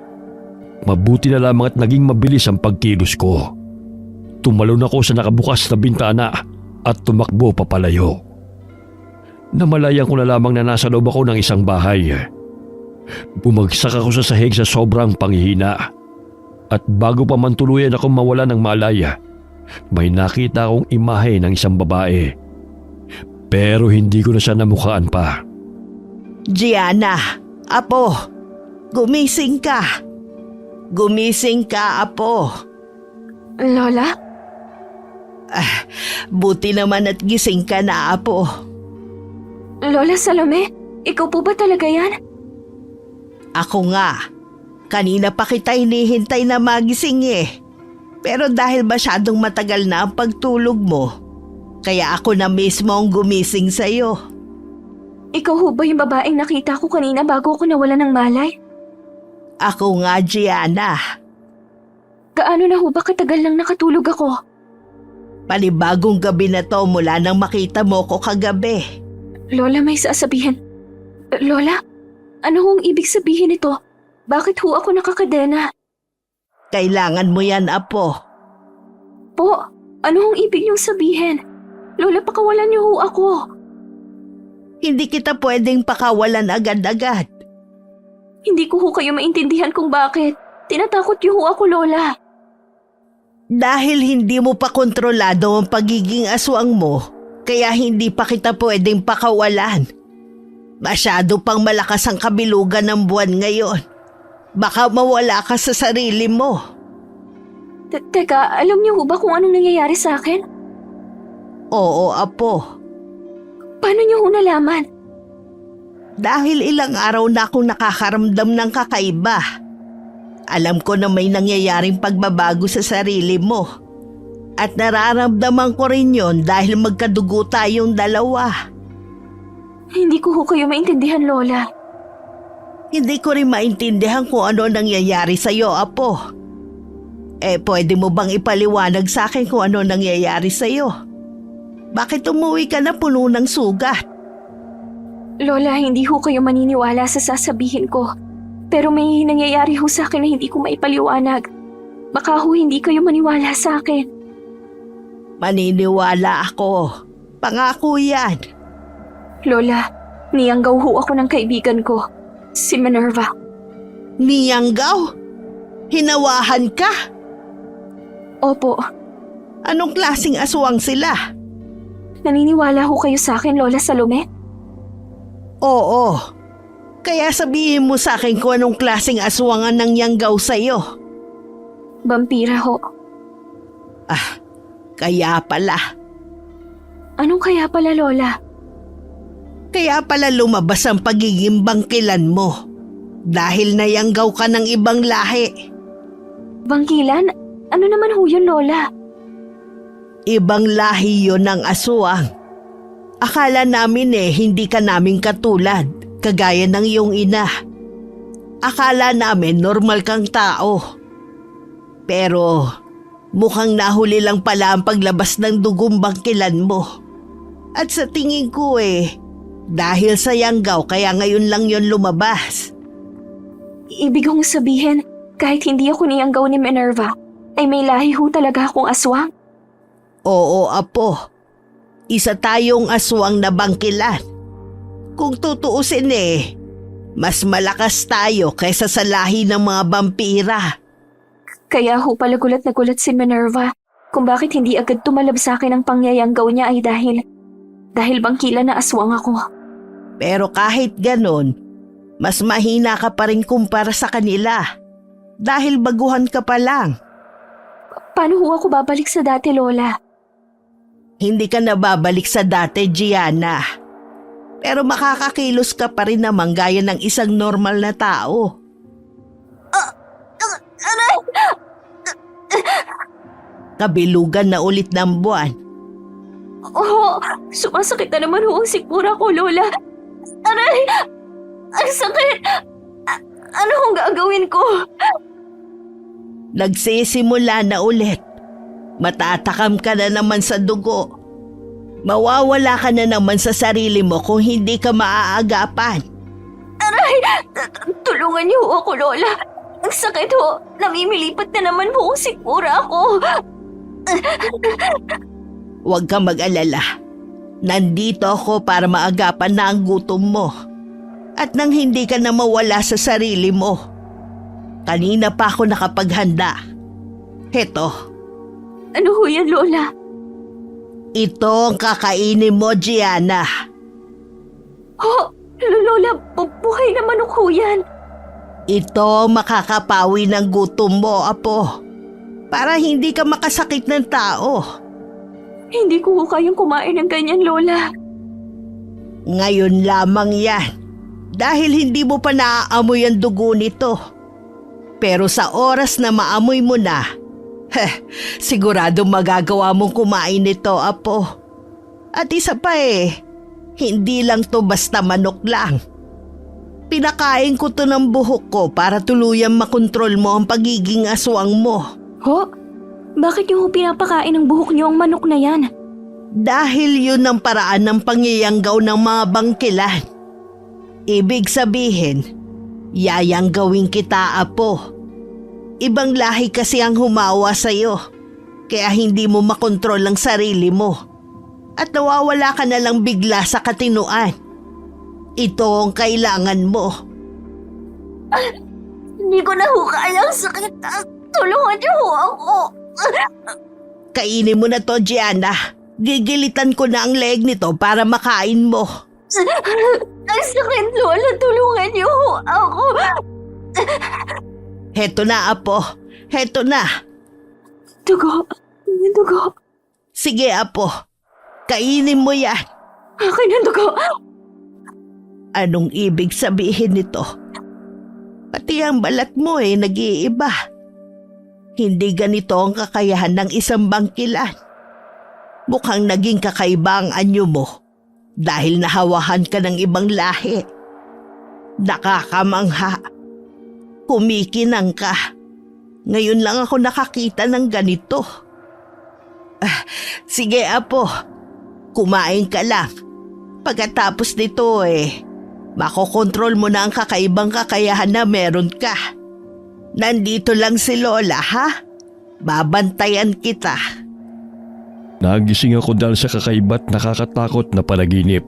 Mabuti na lamang at naging mabilis ang pagkilos ko. Tumalon ako sa nakabukas na bintana at tumakbo papalayo. Namalayan ko na lamang na nasa loob ako ng isang bahay. Bumagsak ako sa sahig sa sobrang panghihina. At bago pa man tuluyan akong mawala ng malaya, may nakita akong imahe ng isang babae. Pero hindi ko na siya namukhaan pa. Gianna, apo, gumising ka. Gumising ka, apo. Lola? Buti naman at gising ka na, apo. Lola Salome? Ikaw po ba talaga yan? Ako nga. Kanina pa kita hinihintay na magising eh. Pero dahil masyadong matagal na ang pagtulog mo, kaya ako na mismo ang gumising sa'yo. Ikaw ho ba yung babaeng nakita ko kanina bago ako nawala ng malay? Ako nga, Gianna. Gaano na ho ba katagal lang nakatulog ako? Panibagong gabi na to mula nang makita mo ko kagabi. Lola, may sasabihin. Lola, ano hong ibig sabihin nito? Bakit ho ako nakakadena? Kailangan mo yan, Apo. Po, ano hong ibig niyong sabihin? Lola, pakawalan niyo ho ako. Hindi kita pwedeng pakawalan agad-agad. Hindi ko ho kayo maintindihan kung bakit. Tinatakot niyo ho ako, Lola. Dahil hindi mo pa kontrolado ang pagiging aswang mo, kaya hindi pa kita pwedeng pakawalan. Masyado pang malakas ang kabilugan ng buwan ngayon. Baka mawala ka sa sarili mo. Teka, alam niyo ho ba kung anong nangyayari sa akin? Oo, Apo. Paano niyo ho nalaman? Dahil ilang araw na akong nakakaramdam ng kakaiba. Alam ko na may nangyayaring pagbabago sa sarili mo. At nararamdaman ko rin yon dahil magkadugo tayong dalawa. Hindi ko ho kayo maintindihan, Lola. Hindi ko rin maintindihan kung ano nangyayari sa'yo, Apo. Pwede mo bang ipaliwanag sa akin kung ano nangyayari sa'yo? Bakit umuwi ka na puno ng sugat? Lola, hindi ho kayo maniniwala sa sasabihin ko. Pero may nangyayari ho sa akin na hindi ko maipaliwanag. Baka ho hindi kayo maniwala sa akin. Maniniwala ako. Pangako yan. Lola, niyanggaw ho ako ng kaibigan ko, si Minerva. Niyanggaw? Hinawahan ka? Opo, Anong klaseng aswang sila? naniniwala ho kayo sa akin, Lola Salome? Oo. Kaya sabihin mo sa akin kung anong klaseng aswang ang nangyanggaw sa'yo. Vampira ho. Kaya pala. Anong kaya pala, Lola? Kaya pala lumabas ang pagiging bangkilan mo. Dahil nayanggaw ka ng ibang lahi. Bangkilan? Ano naman ho yun, Lola? Ibang lahi yon ng aswang. Akala namin hindi ka namin katulad, kagaya ng iyong ina. Akala namin normal kang tao. Pero mukhang nahuli lang pala ang paglabas ng dugong bangkilan mo. At sa tingin ko dahil sa yanggaw kaya ngayon lang yon lumabas. Ibig kong sabihin, kahit hindi ako niyanggaw ni Minerva, ay may lahi ho talaga akong aswang? Oo, Apo. Isa tayong aswang na bangkilan. Kung tutuusin mas malakas tayo kaysa sa lahi ng mga vampira. Kaya ho pala gulat na gulat si Minerva kung bakit hindi agad tumalab sa akin ang pangyayanggaw niya ay dahil bangkilan na aswang ako. Pero kahit ganon, mas mahina ka pa rin kumpara sa kanila. Dahil baguhan ka pa lang. Paano ho ako babalik sa dati, Lola? Hindi ka na babalik sa dati, Gianna. Pero makakakilos ka pa rin naman gaya ng isang normal na tao. Kabilugan na ulit ng buwan. Oh, sumasakit na naman ho ang sikmura ko, Lola. Aray! Ang sakit! Ano hong gagawin ko? Nagsisimula na ulit. Matatakam ka na naman sa dugo. Mawawala ka na naman sa sarili mo kung hindi ka maaagapan. Aray! Tulungan niyo ho ako, Lola. Ang sakit ho. Namimilipat na naman po ang sikmura ko. Huwag kang mag-alala. Nandito ako para maagapan na ang gutom mo. At nang hindi ka na mawala sa sarili mo. Kanina pa ako nakapaghanda. Heto. Ano ho yan, Lola? Ito ang kakainin mo, Gianna. Oh, Lola, buhay na manok ho yan. Ito ang makakapawi ng gutom mo, Apo. Para hindi ka makasakit ng tao. Hindi ko ho kayang kumain ng ganyan, Lola. Ngayon lamang yan. Dahil hindi mo pa naaamoy ang dugo nito. Pero sa oras na maamoy mo na, sigurado magagawa mong kumain nito, apo. At isa pa hindi lang to basta manok lang. Pinakain ko to ng buhok ko para tuluyang makontrol mo ang pagiging aswang mo. Ho? Bakit niyo ho pinapakain ng buhok niyo ang manok na yan? Dahil yun ang paraan ng pangyayanggaw ng mga bangkilan. Ibig sabihin, yayanggawin kita, apo. Ibang lahi kasi ang humawa sa'yo, kaya hindi mo makontrol ang sarili mo. At nawawala ka na lang bigla sa katinuan. Ito ang kailangan mo. Hindi ko na ho kaya ang sakit. Tulungan niyo ho ako. Kainin mo na to, Gianna. Gigilitan ko na ang leg nito para makain mo. Ang sakit, Lola. Tulungan niyo ho ako. Heto na, apo. Heto na. Dugo. Dugo. Sige, apo. Kainin mo yan. Akin ang dugo. Anong ibig sabihin nito? Pati ang balat mo nag-iiba. Hindi ganito ang kakayahan ng isang bangkilan. Mukhang naging kakaiba ang anyo mo dahil nahawahan ka ng ibang lahi. Nakakamangha. Kumikinang ka. Ngayon lang ako nakakita ng ganito. Sige, apo. Kumain ka lang. Pagkatapos nito makokontrol mo na ang kakaibang kakayahan na meron ka. Nandito lang si Lola, ha? Babantayan kita. Nagising ako dahil sa kakaiba't nakakatakot na panaginip.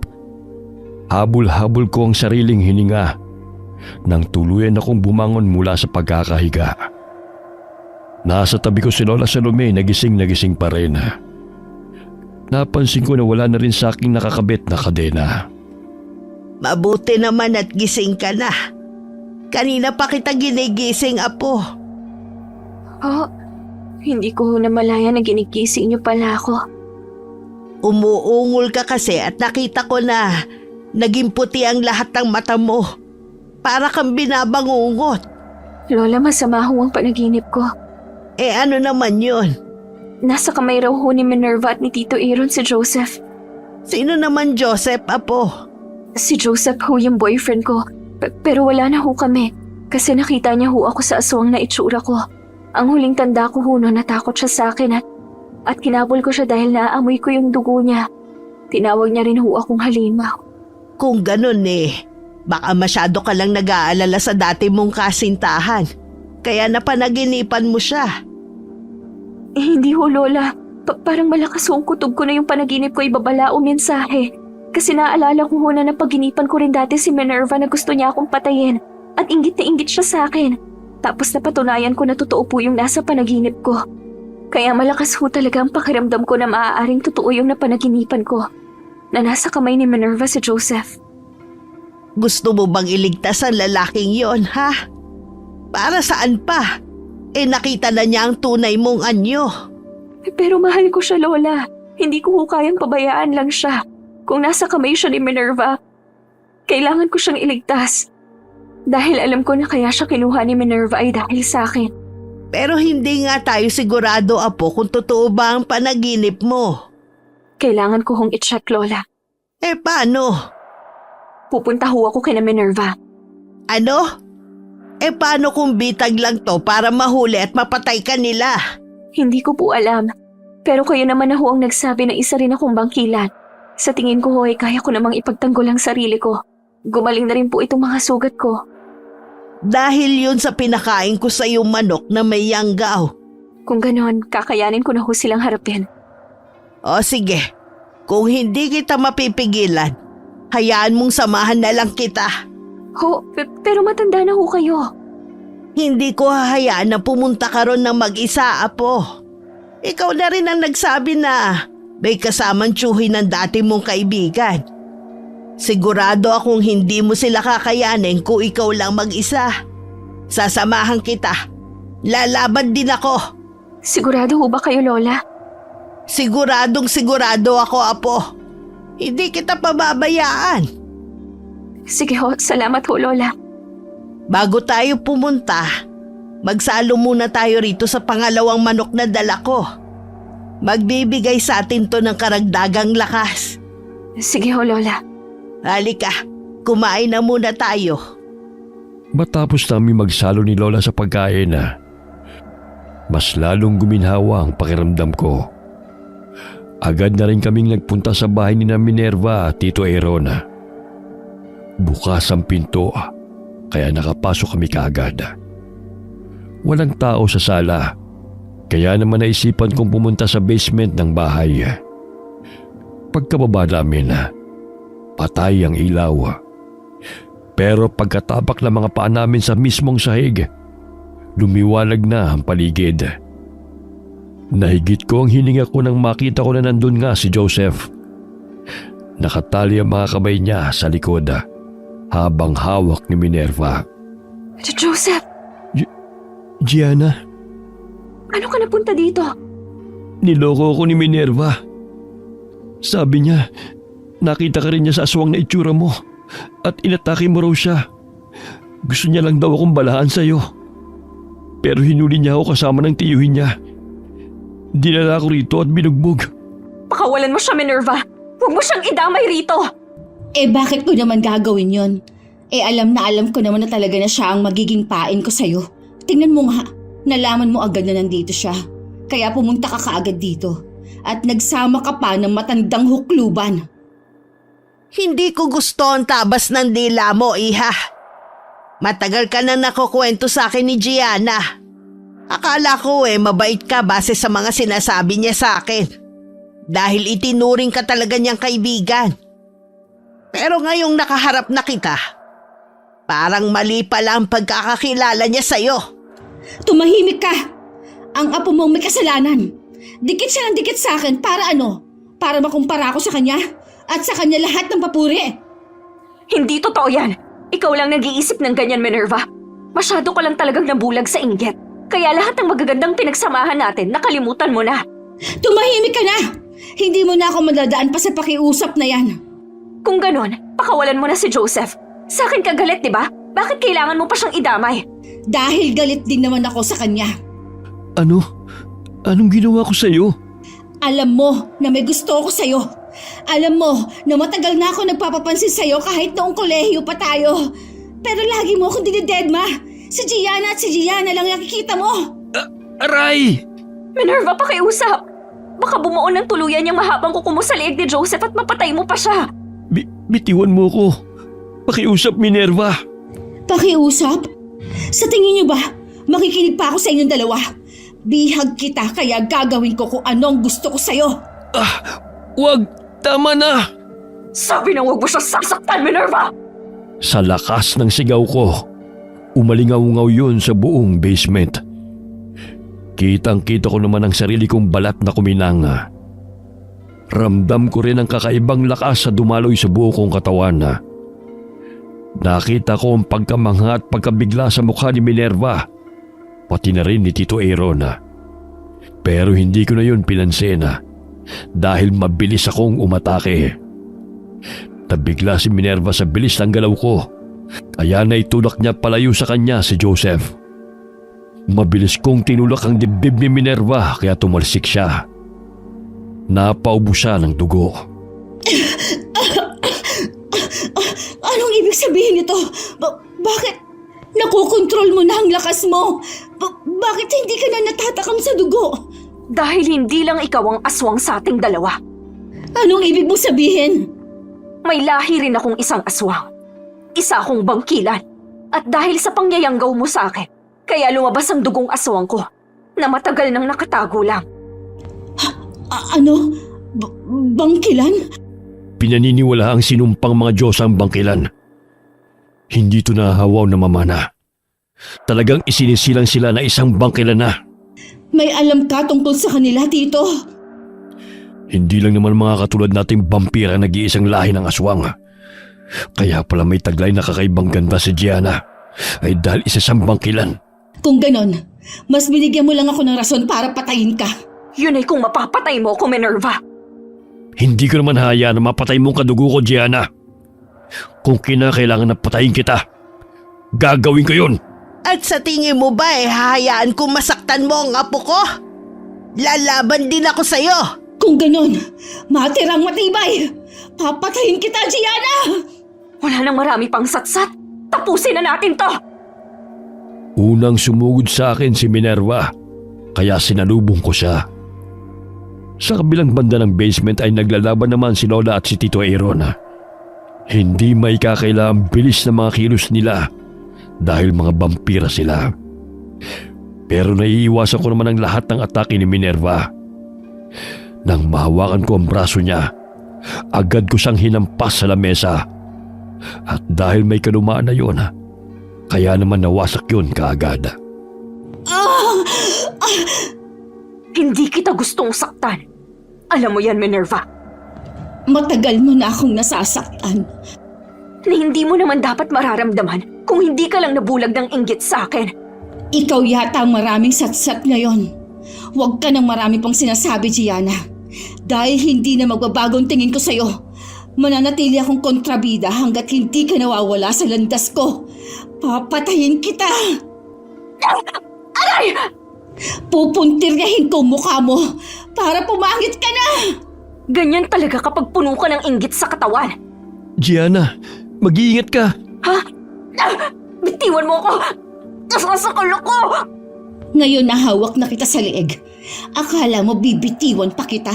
Habol-habol ko ang sariling hininga nang tuluyan akong bumangon mula sa pagkakahiga. Nasa tabi ko si Lola Salome, nagising pa rin. Napansin ko na wala na rin sa aking nakakabit na kadena. Mabuti naman at gising ka na. Kanina pa kita ginigising, apo. Oh, hindi ko ho namalaya na ginigising niyo pala ako. Umuungol ka kasi at nakita ko na naging puti ang lahat ng mata mo. Para kang binabangungot. Lola, masama ho ang panaginip ko. Ano naman yun? Nasa kamay raw ho ni Minerva at ni Tito Aaron si Joseph. Sino naman Joseph, apo? Si Joseph ho yung boyfriend ko. Pero wala na ho kami. Kasi nakita niya ho ako sa aswang na itsura ko. Ang huling tanda ko ho no, natakot siya sa akin at kinabol ko siya dahil naaamoy ko yung dugo niya. Tinawag niya rin ho akong halimaw. Kung ganun baka masyado ka lang nag-aalala sa dati mong kasintahan. Kaya napanaginipan mo siya. Hindi ho, Lola. Parang malakas ho ang kutob ko na yung panaginip ko ibabala o mensahe. Kasi naalala ko ho na napaginipan ko rin dati si Minerva na gusto niya akong patayin. At inggit na inggit siya sa akin. Tapos napatunayan ko na totoo po yung nasa panaginip ko. Kaya malakas ho talaga ang pakiramdam ko na maaaring totoo yung napanaginipan ko. Na nasa kamay ni Minerva si Joseph. Gusto mo bang iligtas ang lalaking yon, ha? Para saan pa? Nakita na niya ang tunay mong anyo. Pero mahal ko siya, Lola. Hindi ko ho kayang pabayaan lang siya. Kung nasa kamay siya ni Minerva, kailangan ko siyang iligtas. Dahil alam ko na kaya siya kinuha ni Minerva ay dahil sa akin. Pero hindi nga tayo sigurado, apo, kung totoo ba ang panaginip mo. Kailangan ko hong i-check, Lola. Paano? Pupunta ho ako kina Minerva. Ano? Paano kung bitag lang to para mahuli at mapatay ka nila? Hindi ko po alam. Pero kayo naman na ho ang nagsabi na isa rin akong bangkilan. Sa tingin ko ho ay kaya ko namang ipagtanggol ang sarili ko. Gumaling na rin po itong mga sugat ko. Dahil yun sa pinakain ko sa iyong manok na may yanggaw. Kung ganon, kakayanin ko na ho silang harapin. O sige, kung hindi kita mapipigilan, hayaan mong samahan na lang kita. Ho, pero matanda na ho kayo. Hindi ko hahayaan na pumunta ka ron ng mag-isa, apo. Ikaw na rin ang nagsabi na may kasamang tiyuhin ng dati mong kaibigan. Sigurado akong hindi mo sila kakayanin kung ikaw lang mag-isa. Sasamahan kita. Lalaban din ako. Sigurado ho ba kayo, Lola? Siguradong sigurado ako, apo. Hindi kita pababayaan. Sige ho, salamat ho, Lola. Bago tayo pumunta, Magsalo muna tayo rito sa pangalawang manok na dala ko. Magbibigay sa atin to ng karagdagang lakas. Sige ho, Lola. Halika, kumain na muna tayo. Matapos namin magsalo ni Lola sa pagkain mas lalong guminhawa ang pakiramdam ko. Agad na rin kaming nagpunta sa bahay ni Minerva at Tito Aaron. Bukas ang pinto kaya nakapasok kami kaagad. Walang tao sa sala kaya naman naisipan kong pumunta sa basement ng bahay. Pagkababa namin, patay ang ilaw. Pero pagkatapak ng mga paa namin sa mismong sahig, lumiwanag na ang paligid. Nahigit ko ang hininga ko nang makita ko na nandun nga si Joseph. Nakatali ang mga kamay niya sa likod habang hawak ni Minerva. Joseph, Gianna, ano ka napunta dito? niloko ko ni Minerva. Sabi niya, nakita ka rin niya sa aswang na itsura mo at inatake mo raw siya. Gusto niya lang daw akong balahan sa'yo. Pero hinuli niya ako kasama ng tiyuhin niya. Dinala ko rito at binugbog. Pakawalan mo siya, Minerva. Huwag mo siyang idamay rito. Bakit ko naman gagawin yon? Alam ko naman na talaga na siya ang magiging pain ko sa'yo. Tingnan mo nga, nalaman mo agad na nandito siya. Kaya pumunta ka kaagad dito. At nagsama ka pa ng matandang hukluban. Hindi ko gusto ang tabas ng dila mo, iha. Matagal ka na nakukwento sa akin ni Gianna. Akala ko mabait ka base sa mga sinasabi niya sa akin. Dahil itinuring ka talaga niyang kaibigan. Pero ngayong nakaharap na kita, parang mali pala ang pagkakakilala niya sa'yo. Tumahimik ka! Ang apo mong may kasalanan. Dikit siya ng dikit sa akin para ano? Para makumpara ko sa kanya? At sa kanya lahat ng papuri? Hindi totoo yan. Ikaw lang nag-iisip ng ganyan, Minerva. Masyado ka lang talagang nabulag sa inggit. Kaya lahat ng magagandang pinagsamahan natin, nakalimutan mo na. Tumahimik ka na! Hindi mo na ako madadaan pa sa pakiusap na yan. Kung ganon, pakawalan mo na si Joseph. Sa akin ka galit, di ba? Bakit kailangan mo pa siyang idamay? Dahil galit din naman ako sa kanya. Ano? Anong ginawa ko sa'yo? Alam mo na may gusto ako sa'yo. Alam mo na matagal na ako nagpapapansin sa'yo kahit noong kolehiyo pa tayo. Pero lagi mo akong dinidedma. Si Gianna at si Gianna lang nakikita mo. Aray! Minerva, pakiusap. Baka bumuo ng tuluyan niyang mahabang kuko mo sa leeg ni Joseph at mapatay mo pa siya. Bitiwan mo ko. Pakiusap, Minerva. Pakiusap? Sa tingin niyo ba, makikinig pa ako sa inyong dalawa? Bihag kita kaya gagawin ko kung ano ang gusto ko sa'yo. Wag! Tama na! Sabi nang huwag mo siya sasaktan, Minerva! Sa lakas ng sigaw ko, umalingaw-ngaw yun sa buong basement. Kitang-kita ko naman ang sarili kong balat na kuminanga. Ramdam ko rin ang kakaibang lakas sa dumaloy sa buo kong katawan. Nakita ko ang pagkamangha at pagkabigla sa mukha ni Minerva, pati na rin ni Tito Aaron. Pero hindi ko na yun pinansin dahil mabilis akong umatake. Nabigla si Minerva sa bilis ng galaw ko, kaya naitulak niya palayo sa kanya si Joseph. Mabilis kong tinulak ang dibdib ni Minerva kaya tumalsik siya. Napaubo siya ng dugo. Anong ibig sabihin nito? Bakit nakokontrol mo na ang lakas mo? Bakit hindi ka na natatakam sa dugo? Dahil hindi lang ikaw ang aswang sa ating dalawa. Anong ibig mong sabihin? May lahi rin akong isang aswang. Isa akong bangkilan. At dahil sa pangyayanggaw mo sa akin, kaya lumabas ang dugong aswang ko na matagal nang nakatago lang. Ano? Bangkilan? Pinaniniwala ang sinumpang mga Diyos ang bangkilan. Hindi ito nahahawaw na mamana. Talagang isinisilang sila na isang bangkilan na. May alam ka tungkol sa kanila, Tito? Hindi lang naman mga katulad nating vampira ang nag-iisang lahi ng aswang. Kaya pala may taglay na kakaibang ganda si Gianna ay dahil isa siyang bangkilan. Kung ganon, mas binigyan mo lang ako ng rason para patayin ka. Yun ay kung mapapatay mo ako, Minerva. Hindi ko naman hayaan na mapatay mong kadugo ko, Gianna. Kung kinakailangan na patayin kita, gagawin ko yun. At sa tingin mo ba hahayaan kong masaktan mo ang apo ko? Lalaban din ako sa'yo. Kung ganon, matirang matibay. Papatayin kita, Gianna! Wala nang marami pang satsat. Tapusin na natin to! Unang sumugod sa akin si Minerva, kaya sinalubong ko siya. Sa kabilang banda ng basement ay naglalaban naman si Lola at si Tito Aaron. Hindi may kakaila ang bilis ng mga kilos nila dahil mga vampira sila. Pero naiiwasan ko naman ang lahat ng atake ni Minerva. Nang mahawakan ko ang braso niya, agad ko siyang hinampas sa lamesa. At dahil may kalumaan na yun, kaya naman nawasak yun kaagad. Hindi kita gustong saktan. Alam mo yan, Minerva. Matagal mo na akong nasasaktan. Na hindi mo naman dapat mararamdaman kung hindi ka lang nabulag ng inggit sa akin. Ikaw yata ang maraming satsat ngayon. Huwag ka nang marami pang sinasabi, Gianna. Dahil hindi na magbabagong tingin ko sa'yo. Mananatili akong kontrabida hanggat hindi ka nawawala sa landas ko. Papatayin kita! Aray! Pupuntiryahin ko ang mukha mo para pumangit ka na! Ganyan talaga kapag puno ka ng inggit sa katawan. Gianna, mag-iingat ka. Ha? Bitiwan mo ako! Nasasakal ako! Ngayon nahawak na kita sa leeg. Akala mo bibitiwan pa kita?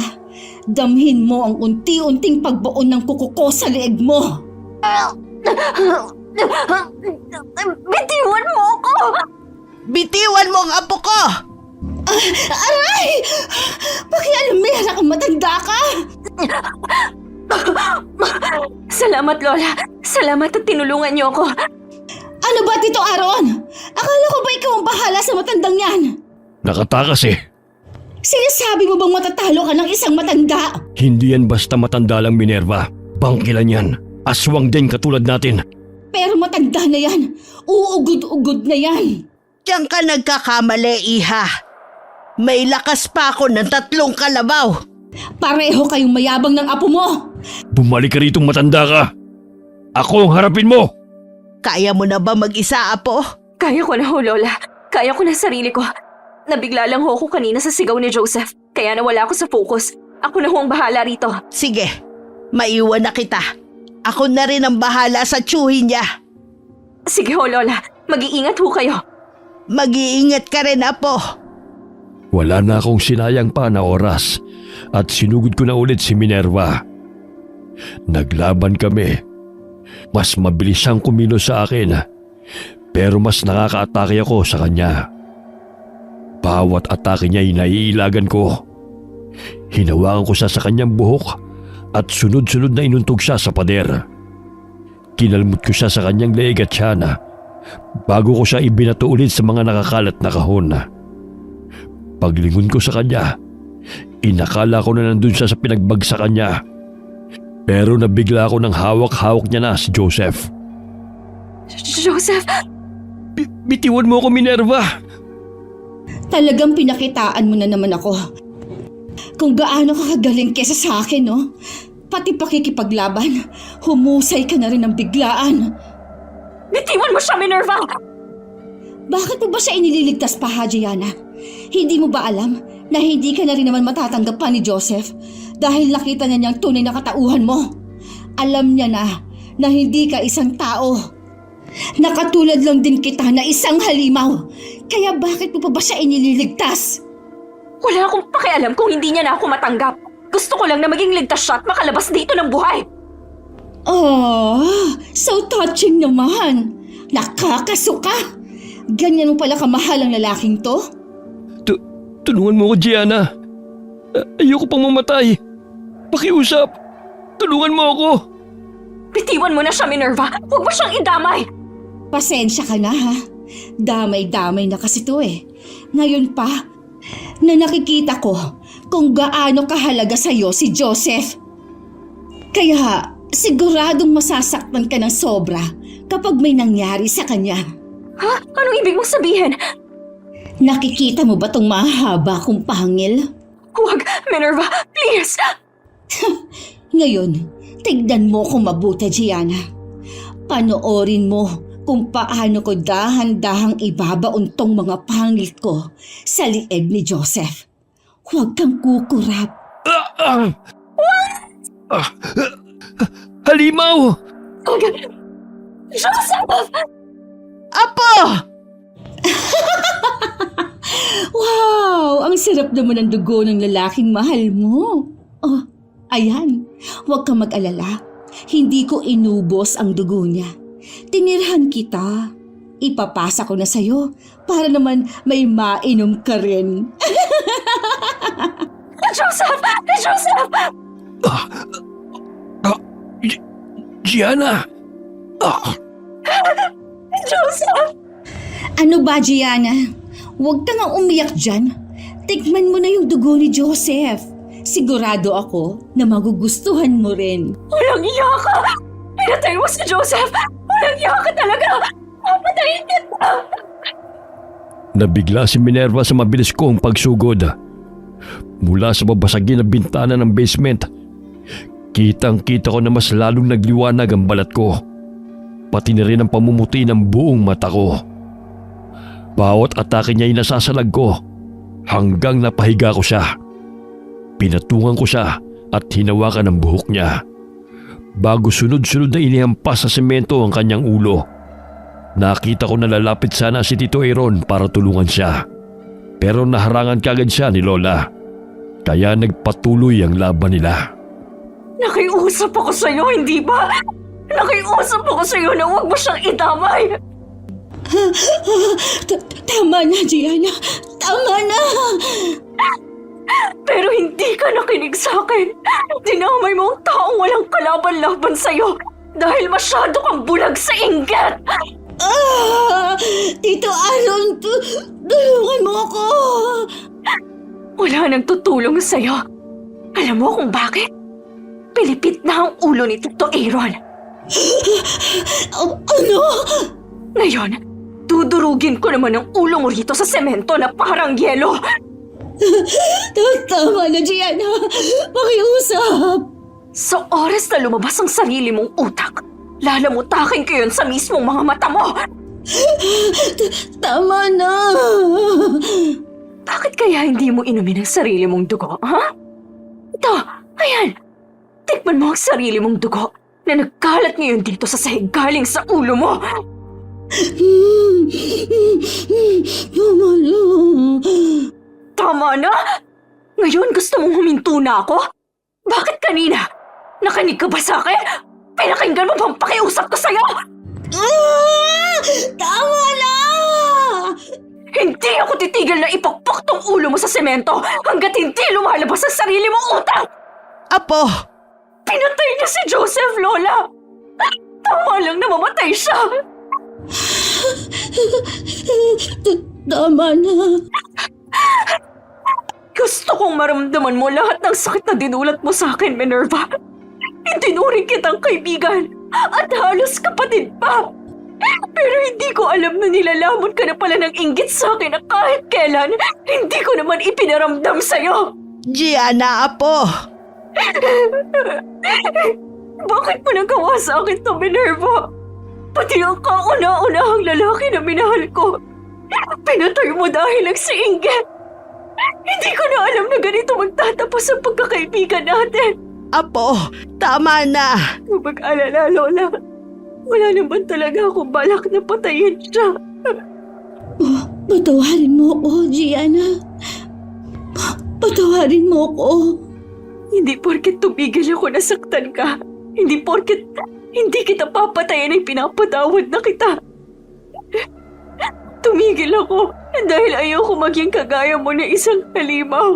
Damhin mo ang unti-unting pagbaon ng kuko ko sa leeg mo. Bitiwan mo ako! Bitiwan mo ang apo ko! Aray! Pakialamera kang matanda ka! Salamat, Lola. Salamat at tinulungan niyo ako. Ano ba, Tito Aaron? Akala ko ba ikaw ang bahala sa matandang yan? Nakatakas eh. Sinasabi mo bang matatalo ka ng isang matanda? Hindi yan basta matanda lang, Minerva. Bangkilan yan. Aswang din katulad natin. Pero matanda na yan. Uugod-ugod na yan. Diyan ka nagkakamali, iha. May lakas pa ako ng 3 kalabaw. Pareho kayong mayabang ng apo mo. Bumalik ka ritong matanda ka. Ako ang harapin mo. Kaya mo na ba mag-isa, apo? Kaya ko na ho, Lola. Kaya ko na sarili ko. Nabigla lang ho ako kanina sa sigaw ni Joseph. Kaya nawala ako sa focus. Ako na ho ang bahala rito. Sige, maiwan na kita. Ako na rin ang bahala sa tsuhin niya. Sige ho, Lola. Mag-iingat ho kayo. Mag-iingat ka rin, apo. Wala na akong sinayang pa na oras at sinugod ko na ulit si Minerva. Naglaban kami. Mas mabilis siyang kumilos sa akin, pero mas nakaka-atake ako sa kanya. Bawat atake niya ay naiilagan ko. Hinawakan ko siya sa kanyang buhok at sunod-sunod na inuntog siya sa pader. Kinalmot ko siya sa kanyang leeg at tiyana bago ko siya ibinato ulit sa mga nakakalat na kahon. Paglingon ko sa kanya, inakala ko na nandun siya sa pinagbagsakan niya. Pero nabigla ako ng hawak-hawak niya na si Joseph. Joseph! Bitiwan mo ako, Minerva! Talagang pinakitaan mo na naman ako. Kung gaano ka kagaling kesa sa akin, no? Pati pakikipaglaban, humusay ka na rin ng biglaan. Bitiwan mo siya, Minerva! Bakit mo ba siya inililigtas pa, ha, Gianna? Hindi mo ba alam na hindi ka na rin naman matatanggap pa ni Joseph dahil nakita na niyang tunay na katauhan mo? Alam niya na hindi ka isang tao. Nakatulad lang din kita na isang halimaw. Kaya bakit mo pa ba siya inililigtas? Wala akong pakialam kung hindi niya na ako matanggap. Gusto ko lang na maging ligtas siya at makalabas dito ng buhay. Oh, so touching naman. Nakakasuka. Ganyan mo pala kamahal ang lalaking to? Tulungan mo ko, Gianna. Ayoko pang mamatay. Pakiusap. Tulungan mo ako. Bitiwan mo na siya, Minerva. Huwag mo siyang idamay. Pasensya ka na, ha? Damay-damay na kasi to eh. Ngayon pa, na nakikita ko kung gaano kahalaga sa'yo si Joseph. Kaya siguradong masasaktan ka ng sobra kapag may nangyari sa kanya. Ha? Anong ibig mong sabihin? Nakikita mo ba tong mahaba kong pangil? Huwag, Minerva, please! Ngayon, tignan mo kung mabuti, Gianna. Panoorin mo kung paano ko dahan-dahang ibabaon tong mga pangit ko sa lieg ni Joseph. Huwag kang kukurap. Halimaw! Joseph! Apo! Wow! Ang sarap naman ng dugo ng lalaking mahal mo. Oh, ayan. Huwag kang mag-alala. Hindi ko inubos ang dugo niya. Tinirhan kita. Ipapasa ko na sa'yo para naman may mainom ka rin. Joseph! Joseph! Gianna! Joseph! Ano ba, Gianna? Huwag ka nga umiyak dyan. Tikman mo na yung dugo ni Joseph. Sigurado ako na magugustuhan mo rin. Walang iya ka! Pinatay mo si Joseph! Walang iya ka talaga! Papatayin kita! Nabigla si Minerva sa mabilis kong pagsugod. Mula sa babasagin na bintana ng basement, kitang-kita ko na mas lalong nagliwanag ang balat ko. Pati na rin ang pamumuti ng buong mata ko. Bawat atake niya ay nasasalag ko hanggang napahiga ko siya. Pinatungan ko siya at hinawakan ang buhok niya. Bago sunod-sunod na inihampas sa semento ang kanyang ulo. Nakita ko na lalapit sana si Tito Aaron para tulungan siya. Pero naharangan kagad siya ni Lola. Kaya nagpatuloy ang laban nila. Nakiusap ako sa'yo, hindi ba? Nakiusap ako sa'yo na huwag mo siyang idamay! Tama na, Gianna. Tama na. Pero hindi ka nakinig sa akin. Dinamay mo ang taong walang kalaban-laban sa'yo dahil masyado kang bulag sa inggit! Tito Aaron, tulungan mo ako. Wala nang tutulong sa'yo. Alam mo kung bakit? Pilipit na ang ulo ni Tito Aaron. Ano? Ngayon, dudurugin ko naman ang ulo mo rito sa semento na parang yelo. Tama na, Gianna. Pakiusap. Sa oras na lumabas ang sarili mong utak, lalamutakin ko yun sa mismong mga mata mo. Tama na. Bakit kaya hindi mo inumin ang sarili mong dugo, ha? Ito, ayan. Tikman mo ang sarili mong dugo na nagkalat ngayon dito sa sahig galing sa ulo mo. Tama na. Tama na? Ngayon gusto mong huminto na ako? Bakit kanina? Nakinig ka ba sa akin? Pinakinggan mo bang pakiusap ko sa'yo? Tama na! Hindi ako titigil na ipakpak tong ulo mo sa semento hanggat hindi lumalabas ang sarili mong utak! Apo! Pinatay niya si Joseph, Lola! Tama lang na mamatay siya! Tama na. Gusto kong maramdaman mo lahat ng sakit na dinulat mo sa akin, Minerva. Itinuring kitang kaibigan at halos kapatid pa. Pero hindi ko alam na nilalamon ka na pala ng inggit sa akin na kahit kailan, hindi ko naman ipinaramdam sa'yo. Gianna, Apo! Bakit mo nagawa sa akin to, Minerva? Pati ang kauna-unahang lalaki na minahal ko. Pinatay mo dahil lang sa inggit. Hindi ko na alam na ganito magtatapos ang pagkakaibigan natin. Apo, tama na! Huwag mag-alala, Lola. Wala naman talaga akong balak na patayin siya. Patawarin mo ako, Gianna. Patawarin mo ako. Hindi porket tumigil ako nasaktan ka. Hindi porket hindi kita papatayin ay pinapatawad na kita. Tumigil ako dahil ayoko maging kagaya mo na isang halimaw.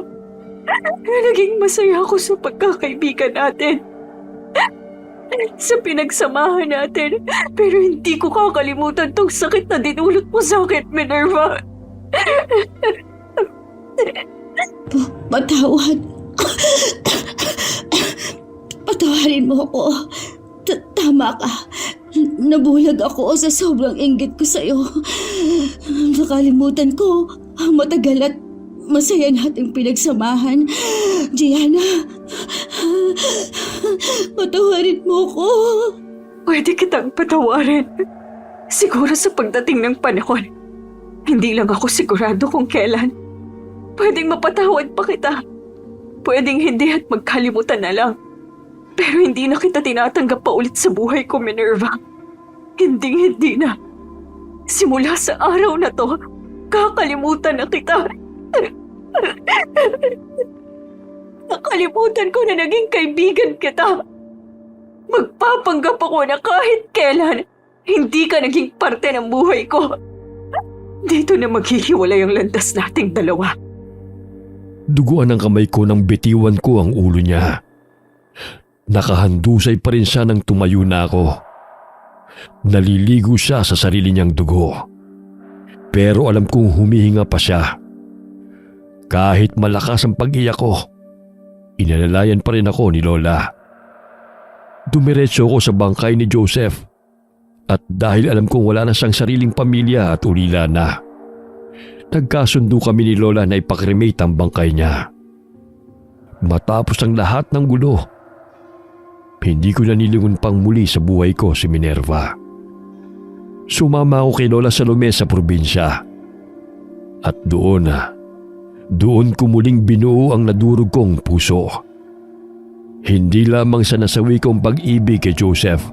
Naging masaya ako sa pagkakaibigan natin. Sa pinagsamahan natin. Pero hindi ko kakalimutan tong sakit na dinulot mo sa akin, Minerva. Patawad. Patawarin mo ako. Tama ka. Nabulag ako sa sobrang inggit ko sa'yo. Nakalimutan ko ang matagal at masaya nating pinagsamahan. Gianna, patawarin mo ko. Pwede kitang patawarin. Siguro sa pagdating ng panahon, hindi lang ako sigurado kung kailan. Pwedeng mapatawad pa kita. Pwedeng hindi at magkalimutan na lang. Pero hindi na kita tinatanggap pa ulit sa buhay ko, Minerva. Hindi na. Simula sa araw na to, kakalimutan na kita. Nakalimutan ko na naging kaibigan kita. Magpapanggap ako na kahit kailan, hindi ka naging parte ng buhay ko. Dito na maghihiwalay ang landas nating dalawa. Duguan ang kamay ko nang bitiwan ko ang ulo niya. Nakahandusay pa rin siya nang tumayo na ako. Naliligo siya sa sarili niyang dugo. Pero alam kong humihinga pa siya. Kahit malakas ang pag-iyak ko, inalalayan pa rin ako ni Lola. Dumiretso ko sa bangkay ni Joseph at dahil alam kong wala na siyang sariling pamilya at ulila na, nagkasundo kami ni Lola na ipakremate ang bangkay niya. Matapos ang lahat ng gulo, hindi ko na nilingon pang muli sa buhay ko si Minerva. Sumama ako kay Lola Salome sa probinsya at doon ko muling binuo ang nadurog kong puso. Hindi lamang sa nasawi kong pag-ibig kay Joseph,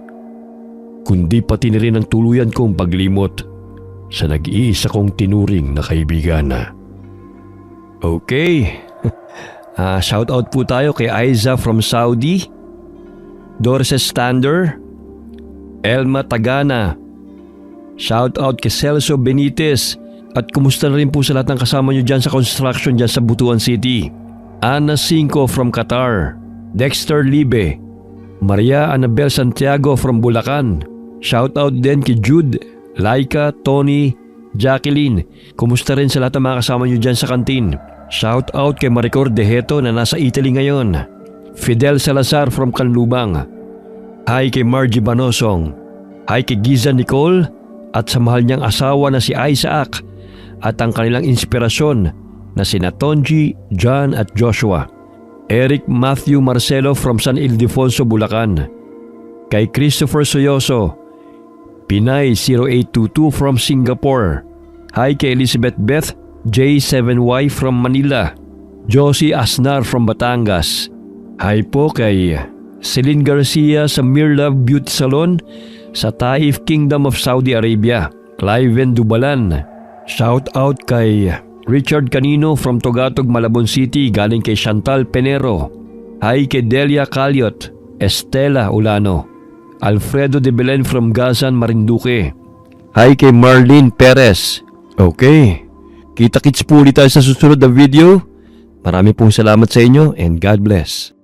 kundi pati na rin ang tuluyan kong paglimot sa nag-iisa kong tinuring na kaibigan. Okay. Shout out po tayo kay Aiza from Saudi, Dorces Stander, Elma Tagana. Shout out kay Celso Benitez. At kumusta na rin po sa lahat ng kasama nyo dyan sa construction dyan sa Butuan City. Ana Cinco from Qatar, Dexter Libe, Maria Anabel Santiago from Bulacan. Shout out din kay Jude, Laika, Tony, Jacqueline. Kumusta rin sa lahat ng mga kasama nyo dyan sa kantin. Shout out kay Maricor Deheto na nasa Italy ngayon. Fidel Salazar from Canlubang. Hi kay Margie Banosong. Hi kay Giza Nicole at sa mahal niyang asawa na si Isaac at ang kanilang inspirasyon na sina Tonji, John at Joshua. Eric Matthew Marcelo from San Ildefonso, Bulacan. Kay Christopher Soyoso, Pinay 0822 from Singapore. Hi kay Elizabeth Beth J7Y from Manila. Josie Asnar from Batangas. Hi po kay Celine Garcia sa Mirlove Beauty Salon sa Taif Kingdom of Saudi Arabia. Cliven Dubalan. Shout out kay Richard Canino from Togatog, Malabon City galing kay Chantal Penero. Hi kay Delia Caliot, Estela Ulano, Alfredo de Belen from Gazan, Marinduque. Hi kay Marlene Perez. Okay, kita-kits po ulit tayo sa susunod na video. Marami pong salamat sa inyo and God bless.